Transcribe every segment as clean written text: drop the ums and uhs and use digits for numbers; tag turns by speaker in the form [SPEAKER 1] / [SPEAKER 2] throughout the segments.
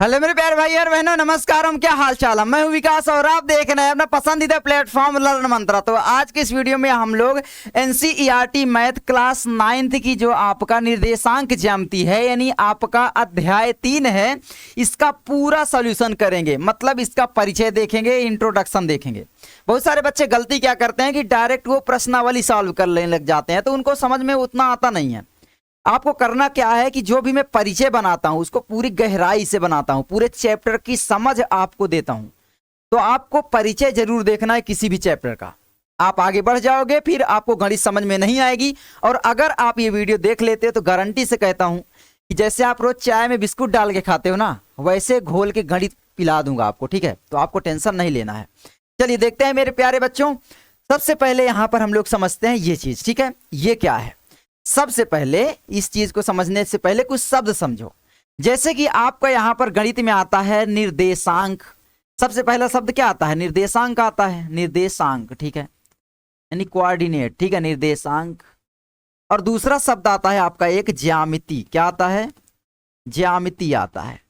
[SPEAKER 1] Hello मेरे प्यारे भाई और बहनों, नमस्कार। हम क्या हाल चाल है। मैं हूं विकास और आप देख रहे हैं अपना पसंदीदा प्लेटफॉर्म लर्न मंत्रा। तो आज के इस वीडियो में हम लोग एनसीईआरटी मैथ क्लास 9th की जो आपका निर्देशांक ज्यामिति है, यानी आपका अध्याय 3 है, इसका पूरा सॉल्यूशन करेंगे। मतलब इसका परिचय देखेंगे, इंट्रोडक्शन देखेंगे। बहुत सारे बच्चे गलती क्या करते हैं कि डायरेक्ट वो प्रश्नावली सॉल्व कर लेने लग जाते हैं, तो उनको समझ में उतना आता नहीं है। आपको करना क्या है कि जो भी मैं परिचय बनाता हूं उसको पूरी गहराई से बनाता हूं, पूरे चैप्टर की समझ आपको देता हूं। तो आपको परिचय जरूर देखना है किसी भी चैप्टर का। आप आगे बढ़ जाओगे, फिर आपको गणित समझ में नहीं आएगी। और अगर आप ये वीडियो देख लेते हो तो गारंटी से कहता हूं कि जैसे आप रोज चाय में बिस्कुट डाल के खाते हो ना, वैसे घोल के गणित पिला दूंगा आपको। ठीक है, तो आपको टेंशन नहीं लेना है। चलिए देखते हैं मेरे प्यारे बच्चों। सबसे पहले यहां पर हम लोग समझते हैं ये चीज। ठीक है, ये क्या है। सबसे पहले इस चीज को समझने से पहले कुछ शब्द समझो। जैसे कि आपका यहां पर गणित में आता है निर्देशांक। सबसे पहला शब्द क्या आता है? निर्देशांक आता है। निर्देशांक, ठीक है, यानी कोऑर्डिनेट। ठीक है, निर्देशांक। और दूसरा शब्द आता है आपका एक ज्यामिति। क्या आता है? ज्यामिति आता है।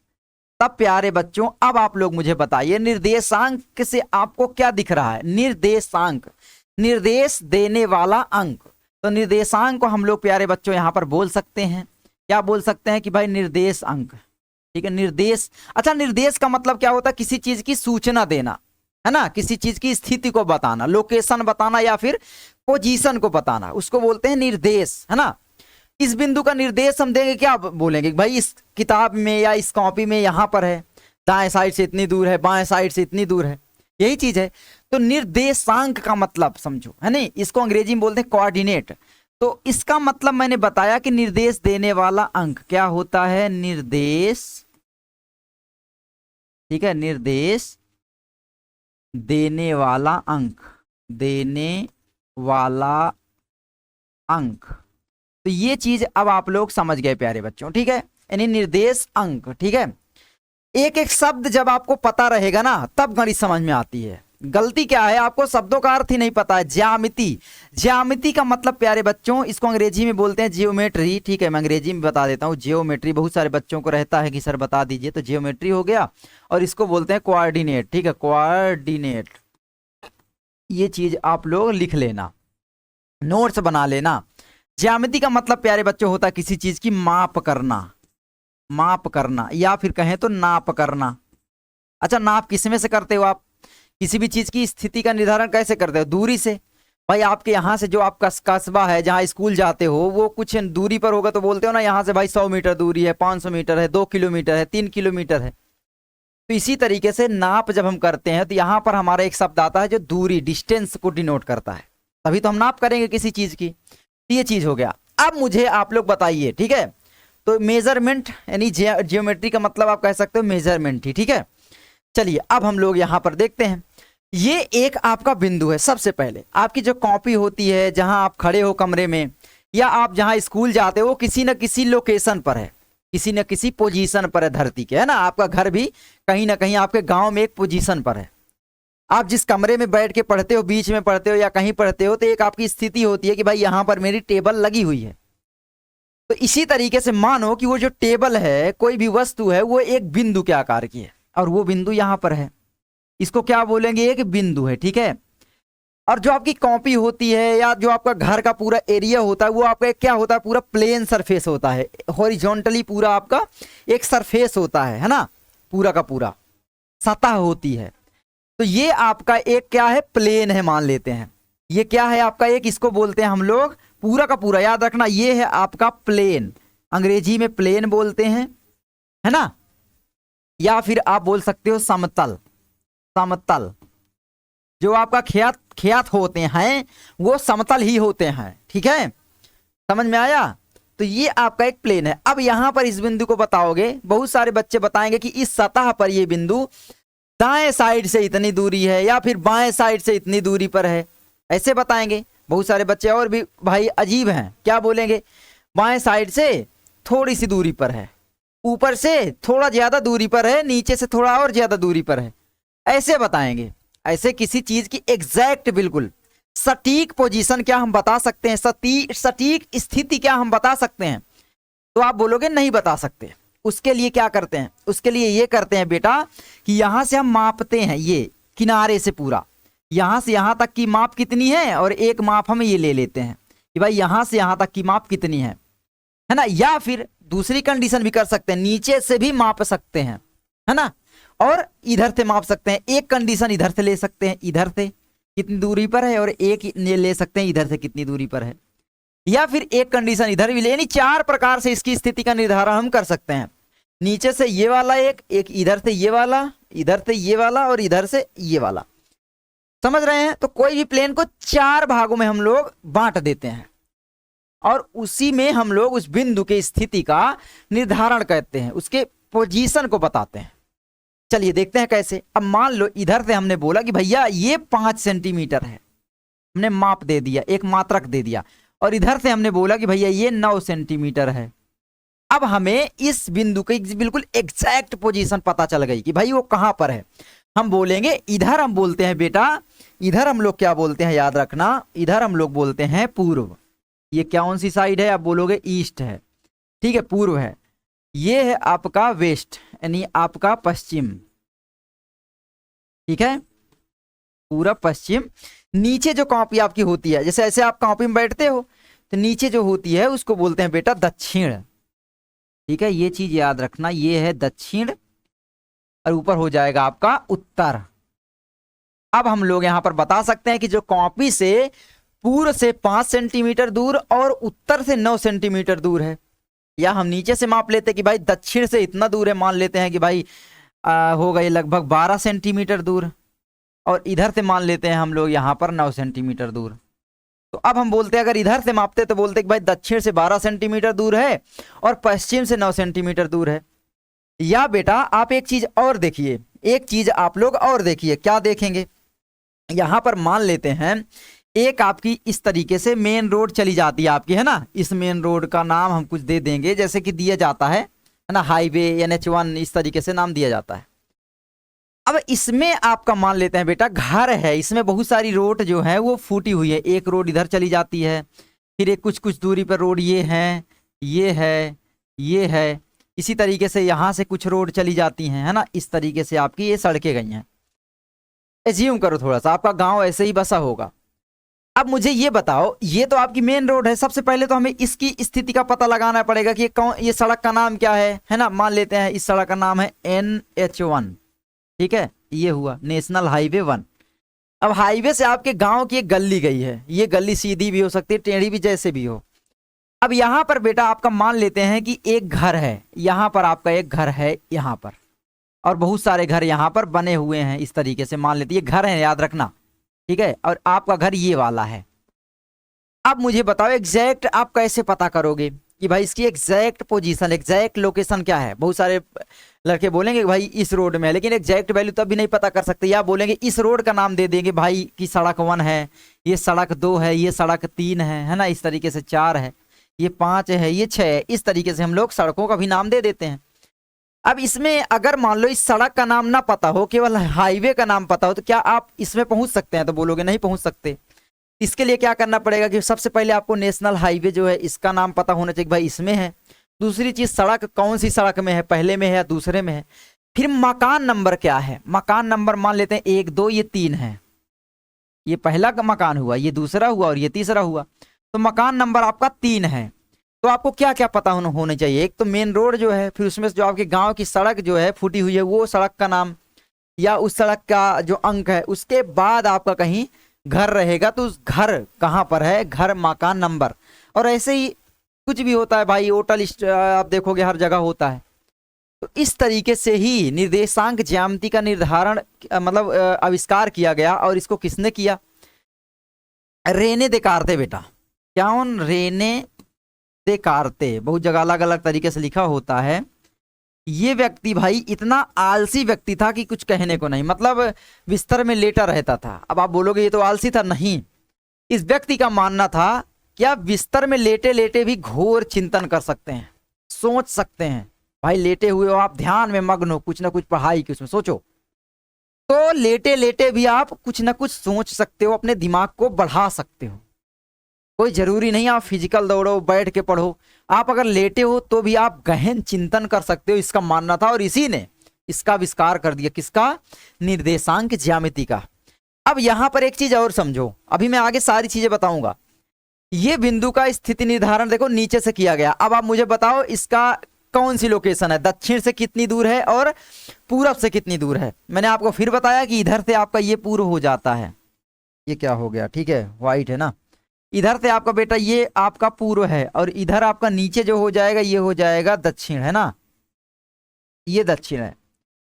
[SPEAKER 1] तब प्यारे बच्चों अब आप लोग मुझे बताइए, निर्देशांक से आपको क्या दिख रहा है? निर्देशांक, निर्देश देने वाला अंक। तो निर्देशांक को हम लोग प्यारे बच्चों यहां पर बोल सकते हैं, क्या बोल सकते हैं कि भाई निर्देश अंक। ठीक है, निर्देश। अच्छा, निर्देश का मतलब क्या होता है? किसी चीज की सूचना देना, है ना, किसी चीज की स्थिति को बताना, लोकेशन बताना या फिर पोजीशन को बताना, उसको बोलते हैं निर्देश, है ना। इस बिंदु का निर्देश हम देंगे, क्या बोलेंगे भाई इस किताब में या इस कॉपी में यहां पर है, दाएं साइड से इतनी दूर है, बाएं साइड से इतनी दूर है, यही चीज है। तो निर्देशांक का मतलब समझो, है नहीं, इसको अंग्रेजी में बोलते हैं कोऑर्डिनेट। तो इसका मतलब मैंने बताया कि निर्देश देने वाला अंक क्या होता है? निर्देश, ठीक है, निर्देश देने वाला अंक, देने वाला अंक। तो ये चीज अब आप लोग समझ गए प्यारे बच्चों। ठीक है, यानी निर्देश अंक। ठीक है, एक एक शब्द जब आपको पता रहेगा ना तब गणित समझ में आती है। गलती क्या है, आपको शब्दों का अर्थ ही नहीं पता है। ज्यामिति, ज्यामिति का मतलब प्यारे बच्चों इसको अंग्रेजी में बोलते हैं जियोमेट्री। ठीक है, मैं अंग्रेजी में बता देता हूँ। जियोमेट्री बहुत सारे बच्चों को रहता है कि सर बता दीजिए, तो जियोमेट्री हो गया। और इसको बोलते हैं कोऑर्डिनेट। ठीक है, कोऑर्डिनेट। ये चीज आप लोग लिख लेना, नोट्स बना लेना। ज्यामिति का मतलब प्यारे बच्चों होता है किसी चीज की माप करना, माप करना, या फिर कहें तो नाप करना। अच्छा, नाप किसमें से करते हो आप? किसी भी चीज की स्थिति का निर्धारण कैसे करते हो? दूरी से। भाई आपके यहाँ से जो आपका कस्बा है जहाँ स्कूल जाते हो वो कुछ दूरी पर होगा तो बोलते हो ना यहाँ से भाई 100 मीटर दूरी है, 500 मीटर है, 2 किलोमीटर है, 3 किलोमीटर है। तो इसी तरीके से नाप जब हम करते हैं तो यहाँ पर हमारा एक शब्द आता है जो दूरी, डिस्टेंस को डिनोट करता है। तभी तो हम नाप करेंगे किसी चीज की। ये चीज हो गया। अब मुझे आप लोग बताइए, ठीक है, तो मेजरमेंट यानी जियोमेट्री का मतलब आप कह सकते हो मेजरमेंट ही। ठीक है, चलिए अब हम लोग यहां पर देखते हैं। ये एक आपका बिंदु है। सबसे पहले आपकी जो कॉपी होती है, जहां आप खड़े हो कमरे में या आप जहां स्कूल जाते हो, किसी न किसी लोकेशन पर है, किसी न किसी पोजीशन पर है धरती के, है ना। आपका घर भी कहीं ना कहीं आपके गांव में एक पोजीशन पर है। आप जिस कमरे में बैठ के पढ़ते हो, बीच में पढ़ते हो या कहीं पढ़ते हो, तो एक आपकी स्थिति होती है कि भाई यहां पर मेरी टेबल लगी हुई है। तो इसी तरीके से मानो कि वो जो टेबल है, कोई भी वस्तु है, वो एक बिंदु के आकार की है और वो बिंदु यहां पर है। इसको क्या बोलेंगे? एक बिंदु है। ठीक है, और जो आपकी कॉपी होती है या जो आपका घर का पूरा एरिया होता है वो आपका क्या होता है? पूरा प्लेन सरफेस होता है, हॉरिजॉन्टली पूरा आपका एक सरफेस होता है ना, पूरा का पूरा सतह होती है। तो ये आपका एक क्या है? प्लेन है, मान लेते हैं। ये क्या है आपका? एक, इसको बोलते हैं हम लोग पूरा का पूरा, याद रखना, ये है आपका प्लेन। अंग्रेजी में प्लेन बोलते हैं, है ना। या फिर आप बोल सकते हो समतल। समतल, जो आपका खेत होते हैं वो समतल ही होते हैं। ठीक है, समझ में आया? तो ये आपका एक प्लेन है। अब यहां पर इस बिंदु को बताओगे, बहुत सारे बच्चे बताएंगे कि इस सतह पर ये बिंदु दाएं साइड से इतनी दूरी है या फिर बाएं साइड से इतनी दूरी पर है, ऐसे बताएंगे बहुत सारे बच्चे। और भी भाई अजीब हैं, क्या बोलेंगे? बाएं साइड से थोड़ी सी दूरी पर है, ऊपर से थोड़ा ज्यादा दूरी पर है, नीचे से थोड़ा और ज्यादा दूरी पर है, ऐसे बताएंगे। ऐसे किसी चीज की एग्जैक्ट बिल्कुल सटीक पोजीशन क्या हम बता सकते हैं? सटीक स्थिति क्या हम बता सकते हैं? तो आप बोलोगे नहीं बता सकते। उसके लिए क्या करते हैं, उसके लिए ये करते हैं बेटा कि यहां से हम मापते हैं, ये किनारे से पूरा यहां से यहां तक की माप कितनी है, और एक माप हम ये ले लेते हैं कि भाई यहां से यहां तक की माप कितनी है ना। या फिर दूसरी कंडीशन भी कर सकते हैं, नीचे से भी माप सकते हैं, है ना, और इधर से माप सकते हैं। एक कंडीशन इधर से ले सकते हैं, इधर से कितनी दूरी पर है, और एक ये ले सकते हैं इधर से कितनी दूरी पर है, या फिर एक कंडीशन इधर भी ले, यानी 4 प्रकार से इसकी स्थिति का निर्धारण हम कर सकते हैं। नीचे से ये वाला एक इधर से ये वाला, इधर से ये वाला, और इधर से ये वाला, समझ रहे हैं। तो कोई भी प्लेन को 4 भागों में हम लोग बांट देते हैं, और उसी में हम लोग उस बिंदु की स्थिति का निर्धारण करते हैं, उसके पोजीशन को बताते हैं। चलिए देखते हैं कैसे। अब मान लो इधर से हमने बोला कि भैया ये 5 सेंटीमीटर है, हमने माप दे दिया, एक मात्रक दे दिया, और इधर से हमने बोला कि भैया ये 9 सेंटीमीटर है। अब हमें इस बिंदु की बिल्कुल एग्जैक्ट पोजीशन पता चल गई कि भाई वो कहां पर है। हम बोलेंगे इधर, हम बोलते हैं बेटा, इधर हम लोग क्या बोलते हैं याद रखना, इधर हम लोग बोलते हैं पूर्व। ये कौन सी साइड है, आप बोलोगे ईस्ट है, ठीक है, पूर्व है। ये है आपका वेस्ट, यानी आपका पश्चिम, ठीक है, पूरा पश्चिम। नीचे जो कॉपी आपकी होती है, जैसे ऐसे आप कॉपी में बैठते हो तो नीचे जो होती है उसको बोलते हैं बेटा दक्षिण, ठीक है, ये चीज याद रखना, ये है दक्षिण, और ऊपर हो जाएगा आपका उत्तर। अब हम लोग यहां पर बता सकते हैं कि जो कॉपी से पूर्व से 5 सेंटीमीटर दूर और उत्तर से 9 सेंटीमीटर दूर है, या हम नीचे से माप लेते हैं कि भाई दक्षिण से इतना दूर है, मान लेते हैं कि भाई हो गई लगभग 12 सेंटीमीटर दूर, और इधर से मान लेते हैं हम लोग यहाँ पर 9 सेंटीमीटर दूर। तो अब हम बोलते हैं, अगर इधर से मापते तो बोलते हैं कि भाई दक्षिण से 12 सेंटीमीटर दूर है और पश्चिम से 9 सेंटीमीटर दूर है। या बेटा आप एक चीज और देखिए, एक चीज आप लोग और देखिए, क्या देखेंगे, यहां पर मान लेते हैं एक आपकी इस तरीके से मेन रोड चली जाती है आपकी, है ना। इस मेन रोड का नाम हम कुछ दे देंगे, जैसे कि दिया जाता है ना, हाईवे NH1, इस तरीके से नाम दिया जाता है। अब इसमें आपका मान लेते हैं बेटा घर है, इसमें बहुत सारी रोड जो है वो फूटी हुई है, एक रोड इधर चली जाती है, फिर एक कुछ दूरी पर रोड ये है, ये है, ये है, इसी तरीके से यहाँ से कुछ रोड चली जाती हैं, है ना। इस तरीके से आपकी ये सड़कें गई हैं। एज्यूम करो थोड़ा सा आपका गांव ऐसे ही बसा होगा। अब मुझे ये बताओ, ये तो आपकी मेन रोड है, सबसे पहले तो हमें इसकी स्थिति का पता लगाना पड़ेगा कि ये सड़क का नाम क्या है ना। मान लेते हैं इस सड़क का नाम है NH1, ठीक है, ये हुआ नेशनल हाईवे 1। अब हाईवे से आपके गांव की एक गली गई है, ये गली सीधी भी हो सकती है, टेढ़ी भी, जैसे भी हो। अब यहां पर बेटा आपका मान लेते हैं कि एक घर है, यहां पर आपका एक घर है यहां पर, और बहुत सारे घर यहां पर बने हुए हैं, इस तरीके से मान लेते ये घर है, याद रखना, ठीक है, और आपका घर ये वाला है। अब मुझे बताओ एग्जैक्ट आप कैसे पता करोगे कि भाई इसकी एग्जैक्ट पोजीशन, एग्जैक्ट लोकेशन क्या है। बहुत सारे लड़के बोलेंगे भाई इस रोड में है, लेकिन एग्जैक्ट वैल्यू तब भी नहीं पता कर सकते। या बोलेंगे इस रोड का नाम दे देंगे भाई कि सड़क 1 है, ये सड़क 2 है, ये सड़क 3 है ना, इस तरीके से 4 है, ये 5 है, ये 6 है, इस तरीके से हम लोग सड़कों का भी नाम दे देते हैं। अब इसमें अगर मान लो इस सड़क का नाम ना पता हो, केवल हाईवे का नाम पता हो, तो क्या आप इसमें पहुंच सकते हैं, तो बोलोगे नहीं पहुंच सकते। इसके लिए क्या करना पड़ेगा कि सबसे पहले आपको नेशनल हाईवे जो है इसका नाम पता होना चाहिए, भाई इसमें है। दूसरी चीज सड़क कौन सी सड़क में है, पहले में है या दूसरे में है। फिर मकान नंबर क्या है, मकान नंबर मान लेते हैं 1 2 ये 3 है, ये पहला मकान हुआ, ये दूसरा हुआ, और ये तीसरा हुआ, तो मकान नंबर आपका 3 है। तो आपको क्या क्या पता होने चाहिए, एक तो मेन रोड जो है, फिर उसमें जो आपके गांव की सड़क जो है फूटी हुई है वो सड़क का नाम, या उस सड़क का जो अंक है, उसके बाद आपका कहीं घर रहेगा तो उस घर कहाँ पर है, घर मकान नंबर। और ऐसे ही कुछ भी होता है भाई, होटल आप देखोगे हर जगह होता है। तो इस तरीके से ही निर्देशांक ज्यामिति का निर्धारण मतलब आविष्कार किया गया। और इसको किसने किया, रेने देकार्ते बेटा, कौन, रेने देकार्ते। बहुत जगह अलग अलग तरीके से लिखा होता है। ये व्यक्ति भाई इतना आलसी व्यक्ति था कि कुछ कहने को नहीं, मतलब बिस्तर में लेटा रहता था। अब आप बोलोगे ये तो आलसी था, नहीं, इस व्यक्ति का मानना था कि आप बिस्तर में लेटे लेटे भी घोर चिंतन कर सकते हैं, सोच सकते हैं। भाई लेटे हुए हो आप, ध्यान में मग्न हो, कुछ ना कुछ पढ़ाई की उसमें सोचो, तो लेटे लेटे भी आप कुछ ना कुछ सोच सकते हो, अपने दिमाग को बढ़ा सकते हो। कोई जरूरी नहीं आप फिजिकल दौड़ो, बैठ के पढ़ो, आप अगर लेटे हो तो भी आप गहन चिंतन कर सकते हो, इसका मानना था। और इसी ने इसका आविष्कार कर दिया, किसका? निर्देशांक ज्यामिति का। अब यहां पर एक चीज और समझो, अभी मैं आगे सारी चीजें बताऊंगा। ये बिंदु का स्थिति निर्धारण देखो नीचे से किया गया। अब आप मुझे बताओ इसका कौन सी लोकेशन है, दक्षिण से कितनी दूर है और पूरब से कितनी दूर है। मैंने आपको फिर बताया कि इधर से आपका ये पूर्व हो जाता है, ये क्या हो गया, ठीक है, व्हाइट है ना, इधर से आपका बेटा ये आपका पूर्व है, और इधर आपका नीचे जो हो जाएगा ये हो जाएगा दक्षिण, है ना, ये दक्षिण है।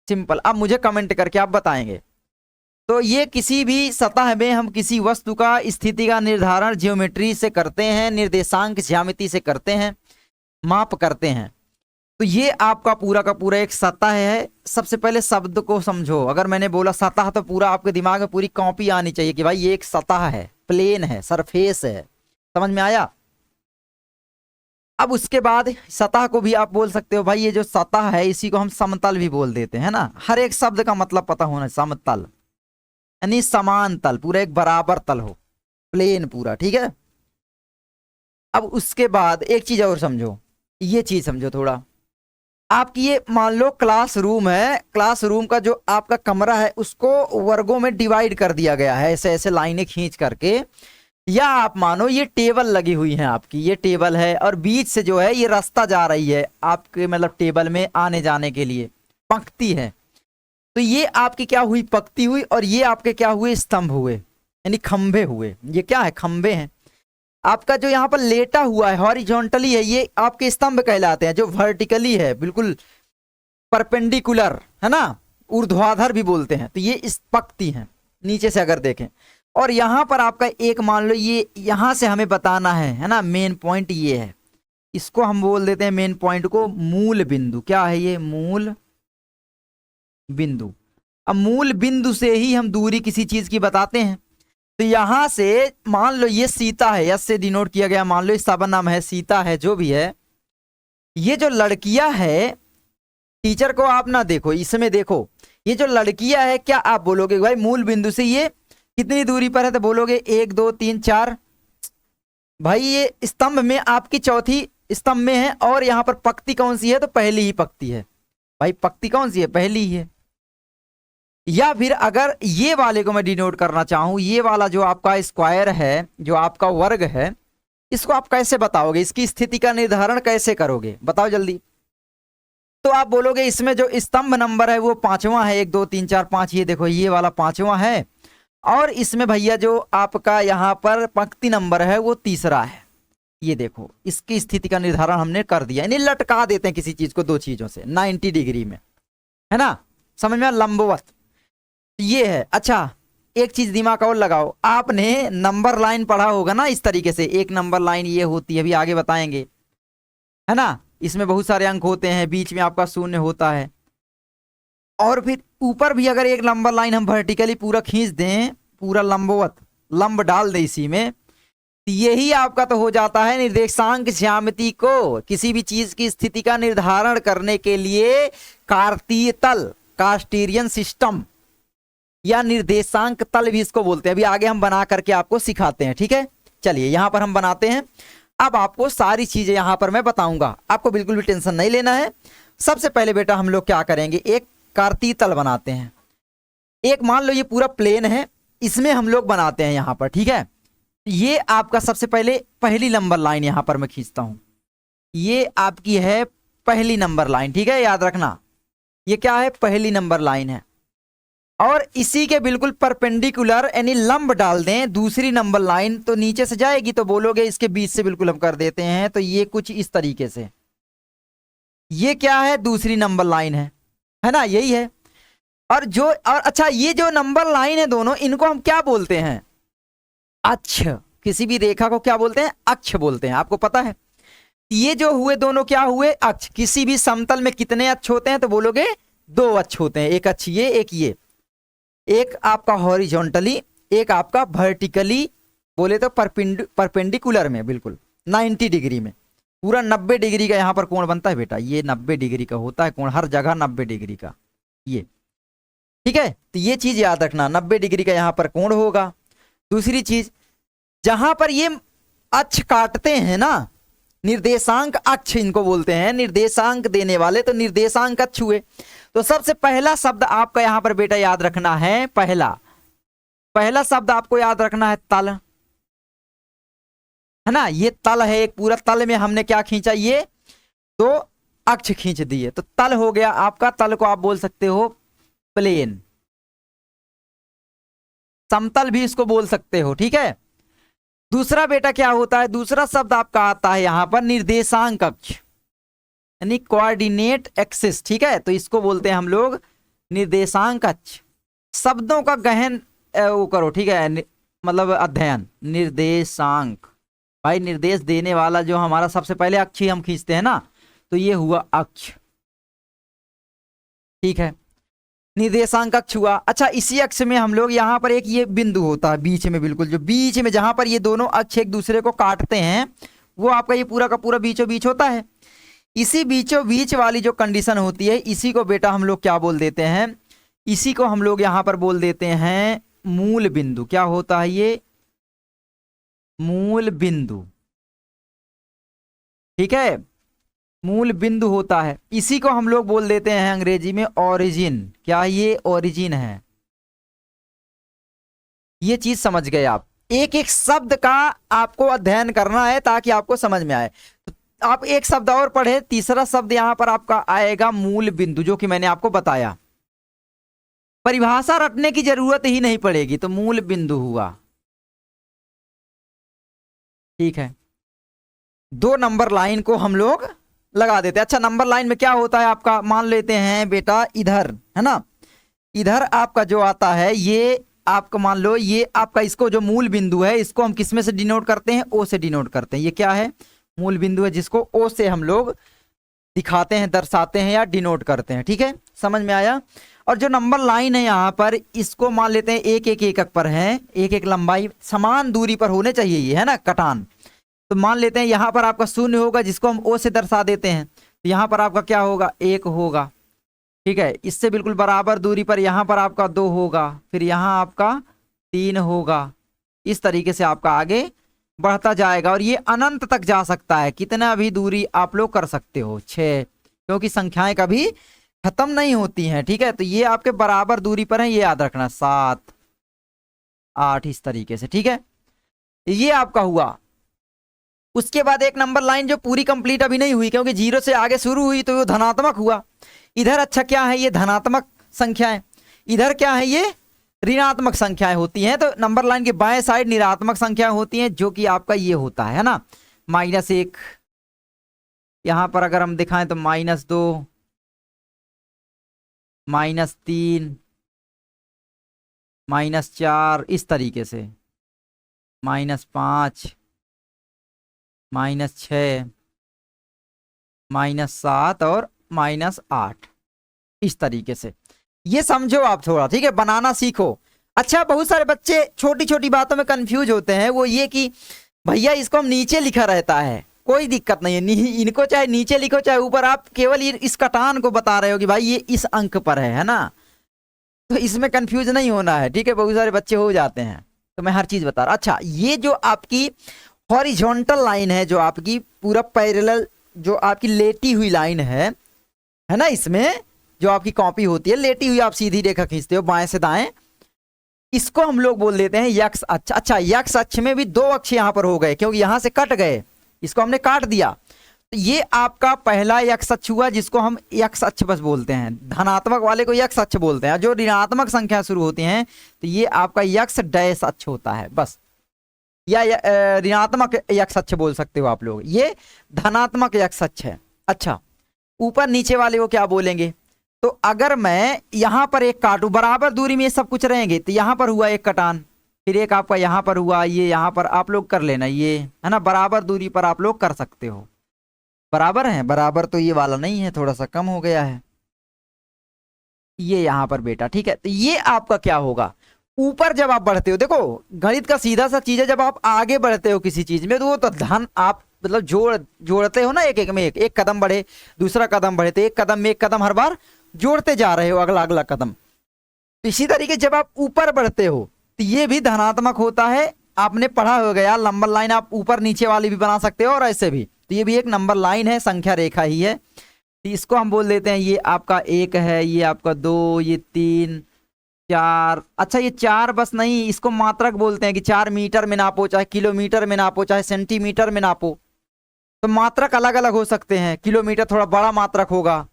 [SPEAKER 1] सिंपल। अब मुझे कमेंट करके आप बताएंगे। तो ये किसी भी सतह में हम किसी वस्तु का स्थिति का निर्धारण ज्योमेट्री से करते हैं, निर्देशांक ज्यामिति से करते हैं, माप करते हैं। तो ये आपका पूरा का पूरा एक सतह है। सबसे पहले शब्द को समझो, अगर मैंने बोला सतह तो पूरा आपके दिमाग में पूरी कॉपी आनी चाहिए कि भाई ये एक सतह है, प्लेन है, सरफेस है। समझ में आया? अब उसके बाद सतह को भी आप बोल सकते हो भाई ये जो सतह है इसी को हम समतल भी बोल देते हैं ना। हर एक शब्द का मतलब पता होना, समतल यानी समान तल, पूरा एक बराबर तल हो, प्लेन पूरा, ठीक है। अब उसके बाद एक चीज और समझो, ये चीज समझो थोड़ा। आपकी ये मान लो क्लासरूम है, क्लासरूम का जो आपका कमरा है उसको वर्गों में डिवाइड कर दिया गया है, ऐसे ऐसे लाइनें खींच करके। या आप मानो ये टेबल लगी हुई है आपकी, ये टेबल है और बीच से जो है ये रास्ता जा रही है आपके मतलब टेबल में आने जाने के लिए, पंक्ति है। तो ये आपकी क्या हुई, पंक्ति हुई, और ये आपके क्या हुए, स्तंभ हुए, यानी खंभे हुए। ये क्या है, खंभे हैं। आपका जो यहाँ पर लेटा हुआ है हॉरिजॉन्टली है, ये आपके स्तंभ कहलाते हैं। जो वर्टिकली है बिल्कुल परपेंडिकुलर है ना, ऊर्ध्वाधर भी बोलते हैं, तो ये इस पंक्ति है नीचे से अगर देखें। और यहाँ पर आपका एक मान लो ये यहाँ से हमें बताना है ना, मेन पॉइंट ये है, इसको हम बोल देते हैं मेन पॉइंट को मूल बिंदु। क्या है ये, मूल बिंदु। अब मूल बिंदु से ही हम दूरी किसी चीज की बताते हैं। तो यहां से मान लो ये सीता है, यस से डिनोट किया गया, मान लो इस नाम है, सीता है, जो भी है। ये जो लड़कियां है, टीचर को आप ना देखो, इसमें देखो, ये जो लड़कियां है, क्या आप बोलोगे भाई मूल बिंदु से ये कितनी दूरी पर है? तो बोलोगे 1 2 3 4। भाई ये स्तंभ में आपकी चौथी स्तंभ में है, और यहां पर पंक्ति कौन सी है? तो पहली ही पंक्ति है। भाई पंक्ति कौन सी है? पहली ही है। या फिर अगर ये वाले को मैं डिनोट करना चाहूं, ये वाला जो आपका स्क्वायर है, जो आपका वर्ग है, इसको आप कैसे बताओगे, इसकी स्थिति का निर्धारण कैसे करोगे? बताओ जल्दी। तो आप बोलोगे इसमें जो स्तंभ नंबर है वो 5वां है, 1 2 3 4 5, ये देखो ये वाला 5वां है। और इसमें भैया जो आपका यहाँ पर पंक्ति नंबर है वो 3रा है। ये देखो इसकी स्थिति का निर्धारण हमने कर दिया, यानी लटका देते हैं किसी चीज को दो चीजों से 90 डिग्री में, है ना, समझ में, लंबवत ये है। अच्छा एक चीज दिमाग और लगाओ, आपने नंबर लाइन पढ़ा होगा ना इस तरीके से, एक नंबर लाइन ये होती है, अभी आगे बताएंगे, है ना। इसमें बहुत सारे अंक होते हैं, बीच में आपका शून्य होता है, और फिर ऊपर भी अगर एक नंबर लाइन हम वर्टिकली पूरा खींच दें, पूरा लंबवत लंब डाल दें इसी में, यही आपका तो हो जाता है निर्देशांक ज्यामिति को किसी भी चीज की स्थिति का निर्धारण करने के लिए कार्तीय तल, कार्टेशियन सिस्टम, या निर्देशांक तल भी इसको बोलते हैं। अभी आगे हम बना करके आपको सिखाते हैं, ठीक है। चलिए यहां पर हम बनाते हैं। अब आपको सारी चीजें यहां पर मैं बताऊंगा, आपको बिल्कुल भी टेंशन नहीं लेना है। सबसे पहले बेटा हम लोग क्या करेंगे, एक कार्तीय तल बनाते हैं। एक मान लो ये पूरा प्लेन है, इसमें हम लोग बनाते हैं यहां पर, ठीक है। ये आपका सबसे पहले पहली नंबर लाइन यहां पर मैं खींचता हूं, ये आपकी है पहली नंबर लाइन, ठीक है, याद रखना ये क्या है, पहली नंबर लाइन है। और इसी के बिल्कुल परपेंडिकुलर यानी लंब डाल दें दूसरी नंबर लाइन, तो नीचे से जाएगी, तो बोलोगे इसके बीच से बिल्कुल हम कर देते हैं, तो ये कुछ इस तरीके से, ये क्या है, दूसरी नंबर लाइन है ना, यही है। और जो और अच्छा ये जो नंबर लाइन है दोनों, इनको हम क्या बोलते हैं, अक्ष। किसी भी रेखा को क्या बोलते हैं, अक्ष बोलते हैं, आपको पता है। ये जो हुए दोनों क्या हुए, अक्ष। किसी भी समतल में कितने अक्ष होते हैं? तो बोलोगे 2 अक्ष होते हैं, एक अक्ष ये, एक ये, एक आपका हॉरिजॉन्टली, एक आपका वर्टिकली, बोले तो परपेंडिकुलर में बिल्कुल 90 डिग्री में, पूरा 90 डिग्री का यहाँ पर कोण बनता है बेटा, ये 90 डिग्री का होता है कोण, हर जगह 90 डिग्री का, ये ठीक है। तो ये चीज याद रखना, 90 डिग्री का यहाँ पर कोण होगा। दूसरी चीज, जहां पर ये अक्ष काटते हैं ना, निर्देशांक अक्ष इनको बोलते हैं, निर्देशांक देने वाले, तो निर्देशांक अक्ष हुए। तो सबसे पहला शब्द आपका यहां पर बेटा याद रखना है, पहला शब्द आपको याद रखना है तल, है ना। ये तल है, एक पूरा तल में हमने क्या खींचा, ये तो अक्ष खींच दिए, तो तल हो गया आपका। तल को आप बोल सकते हो प्लेन, समतल भी इसको बोल सकते हो, ठीक है। दूसरा बेटा क्या होता है, दूसरा शब्द आपका आता है यहां पर निर्देशांक अक्ष, यानी कोऑर्डिनेट एक्सिस, ठीक है। तो इसको बोलते हैं हम लोग निर्देशांक अक्ष। शब्दों का गहन वो करो, ठीक है, मतलब अध्ययन। निर्देशांक, भाई निर्देश देने वाला जो हमारा सबसे पहले अक्ष ही हम खींचते हैं ना, तो ये हुआ अक्ष, ठीक है, निर्देशांक अक्ष हुआ। अच्छा, इसी अक्ष में हम लोग यहाँ पर एक ये बिंदु होता है बीच में, बिल्कुल जो बीच में जहां पर ये दोनों अक्ष एक दूसरे को काटते हैं, वो आपका ये पूरा का पूरा बीचों बीच होता है। इसी बीचों बीच वाली जो कंडीशन होती है, इसी को बेटा हम लोग क्या बोल देते हैं, इसी को हम लोग यहां पर बोल देते हैं मूल बिंदु। क्या होता है ये, मूल बिंदु, ठीक है, मूल बिंदु होता है। इसी को हम लोग बोल देते हैं अंग्रेजी में ओरिजिन। क्या ये ओरिजिन है, ये चीज समझ गए आप। एक एक शब्द का आपको अध्ययन करना है ताकि आपको समझ में आए। तो आप एक शब्द और पढ़े, तीसरा शब्द यहां पर आपका आएगा मूल बिंदु, जो कि मैंने आपको बताया। परिभाषा रटने की जरूरत ही नहीं पड़ेगी, तो मूल बिंदु हुआ, ठीक है। 2 नंबर लाइन को हम लोग लगा देते हैं। अच्छा, नंबर लाइन में क्या होता है आपका, मान लेते हैं बेटा इधर, है ना, इधर आपका जो आता है ये आपका, मान लो ये आपका, इसको जो मूल बिंदु है इसको हम किस में से डिनोट करते हैं, ओ से डिनोट करते हैं। ये क्या है, मूल बिंदु है, जिसको ओ से हम लोग दिखाते हैं, दर्शाते हैं या डिनोट करते हैं, ठीक है, समझ में आया। और जो नंबर लाइन है यहाँ पर, इसको मान लेते हैं एक एक एकक पर है, एक एक लंबाई समान दूरी पर होने चाहिए ये, है ना, कटान। तो मान लेते हैं यहाँ पर आपका 0 होगा, जिसको हम ओ से दर्शा देते हैं, तो यहाँ पर आपका क्या होगा, 1 होगा, ठीक है। इससे बिल्कुल बराबर दूरी पर यहाँ पर आपका 2 होगा, फिर यहाँ आपका 3 होगा। इस तरीके से आपका आगे बढ़ता जाएगा और ये अनंत तक जा सकता है। कितना भी दूरी आप लोग कर सकते हो, 6, क्योंकि संख्याएं कभी खत्म नहीं होती हैं, ठीक है। तो ये आपके बराबर दूरी पर है, ये याद रखना, 7, 8, इस तरीके से, ठीक है। ये आपका हुआ। उसके बाद एक नंबर लाइन जो पूरी कंप्लीट अभी नहीं हुई, क्योंकि 0 से आगे शुरू हुई, तो वो धनात्मक हुआ। इधर अच्छा क्या है, ये धनात्मक संख्याएं, इधर क्या है, ये ऋणात्मक संख्याएं होती हैं। तो नंबर लाइन के बाएं साइड ऋणात्मक संख्याएं होती हैं, जो कि आपका ये होता है ना, -1। यहां पर अगर हम दिखाएं तो -2, -3, -4, इस तरीके से, -5, -6, -7 और -8, इस तरीके से। ये समझो आप थोड़ा, ठीक है, बनाना सीखो। अच्छा, बहुत सारे बच्चे छोटी छोटी बातों में कंफ्यूज होते हैं, वो ये कि भैया इसको हम नीचे लिखा रहता है, कोई दिक्कत नहीं है, इनको चाहे नीचे लिखो चाहे ऊपर, आप केवल इस कटान को बता रहे हो कि भाई ये इस अंक पर है ना, तो इसमें कंफ्यूज नहीं होना है, ठीक है। बहुत सारे बच्चे हो जाते हैं, तो मैं हर चीज बता रहा। अच्छा, ये जो आपकी हॉरिजॉन्टल लाइन है, जो आपकी पूरा पैरेलल, जो आपकी लेटी हुई लाइन है ना, इसमें जो आपकी कॉपी होती है लेटी हुई, आप सीधी रेखा खींचते हो बाएं से दाएं, इसको हम लोग बोल देते हैं यक्ष अक्ष। अच्छा, यक्ष अक्ष में भी 2 अक्ष यहां पर हो गए, क्योंकि यहां से कट गए, इसको हमने काट दिया। तो ये आपका पहला यक्ष अक्ष हुआ, जिसको हम यक्ष अक्ष बस बोलते हैं। धनात्मक वाले को यक्ष अक्ष बोलते हैं, जो ऋणात्मक संख्या शुरू होती हैं तो ये आपका यक्ष डैश अक्ष होता है बस, या ऋणात्मक यक्ष अक्ष बोल सकते हो आप लोग, ये धनात्मक यक्ष अक्ष है। अच्छा, ऊपर नीचे वाले को क्या बोलेंगे, तो अगर मैं यहां पर एक काटूं, बराबर दूरी में ये सब कुछ रहेंगे, तो यहां पर हुआ एक कटान, फिर एक आपका यहां पर हुआ, ये यहां पर आप लोग कर लेना, ये है ना, बराबर दूरी पर आप लोग कर सकते हो। बराबर है, बराबर तो ये वाला नहीं है, थोड़ा सा कम हो गया है ये यहां पर बेटा, ठीक है। तो ये आपका क्या होगा, ऊपर जब आप बढ़ते हो, देखो गणित का सीधा सा चीज है, जब आप आगे बढ़ते हो किसी चीज में, तो वो तो धन आप मतलब जोड़ते हो ना, एक एक में एक कदम बढ़े, दूसरा कदम बढ़े, तो एक कदम में एक कदम हर बार जोड़ते जा रहे हो, अगला कदम। तो इसी तरीके जब आप ऊपर बढ़ते हो, तो ये भी धनात्मक होता है, आपने पढ़ा हो गया, नंबर लाइन आप ऊपर नीचे वाली भी बना सकते हो और ऐसे भी, तो ये भी एक नंबर लाइन है, संख्या रेखा ही है। तो इसको हम बोल देते हैं ये आपका 1 है, ये आपका 2, ये 3, 4। अच्छा ये 4 बस नहीं, इसको मात्रक बोलते हैं कि 4 मीटर में नापो, चाहे किलोमीटर में नापो, चाहे सेंटीमीटर में नापो। तो मात्रक अलग अलग हो सकते हैं। किलोमीटर थोड़ा बड़ा मात्रक होगा,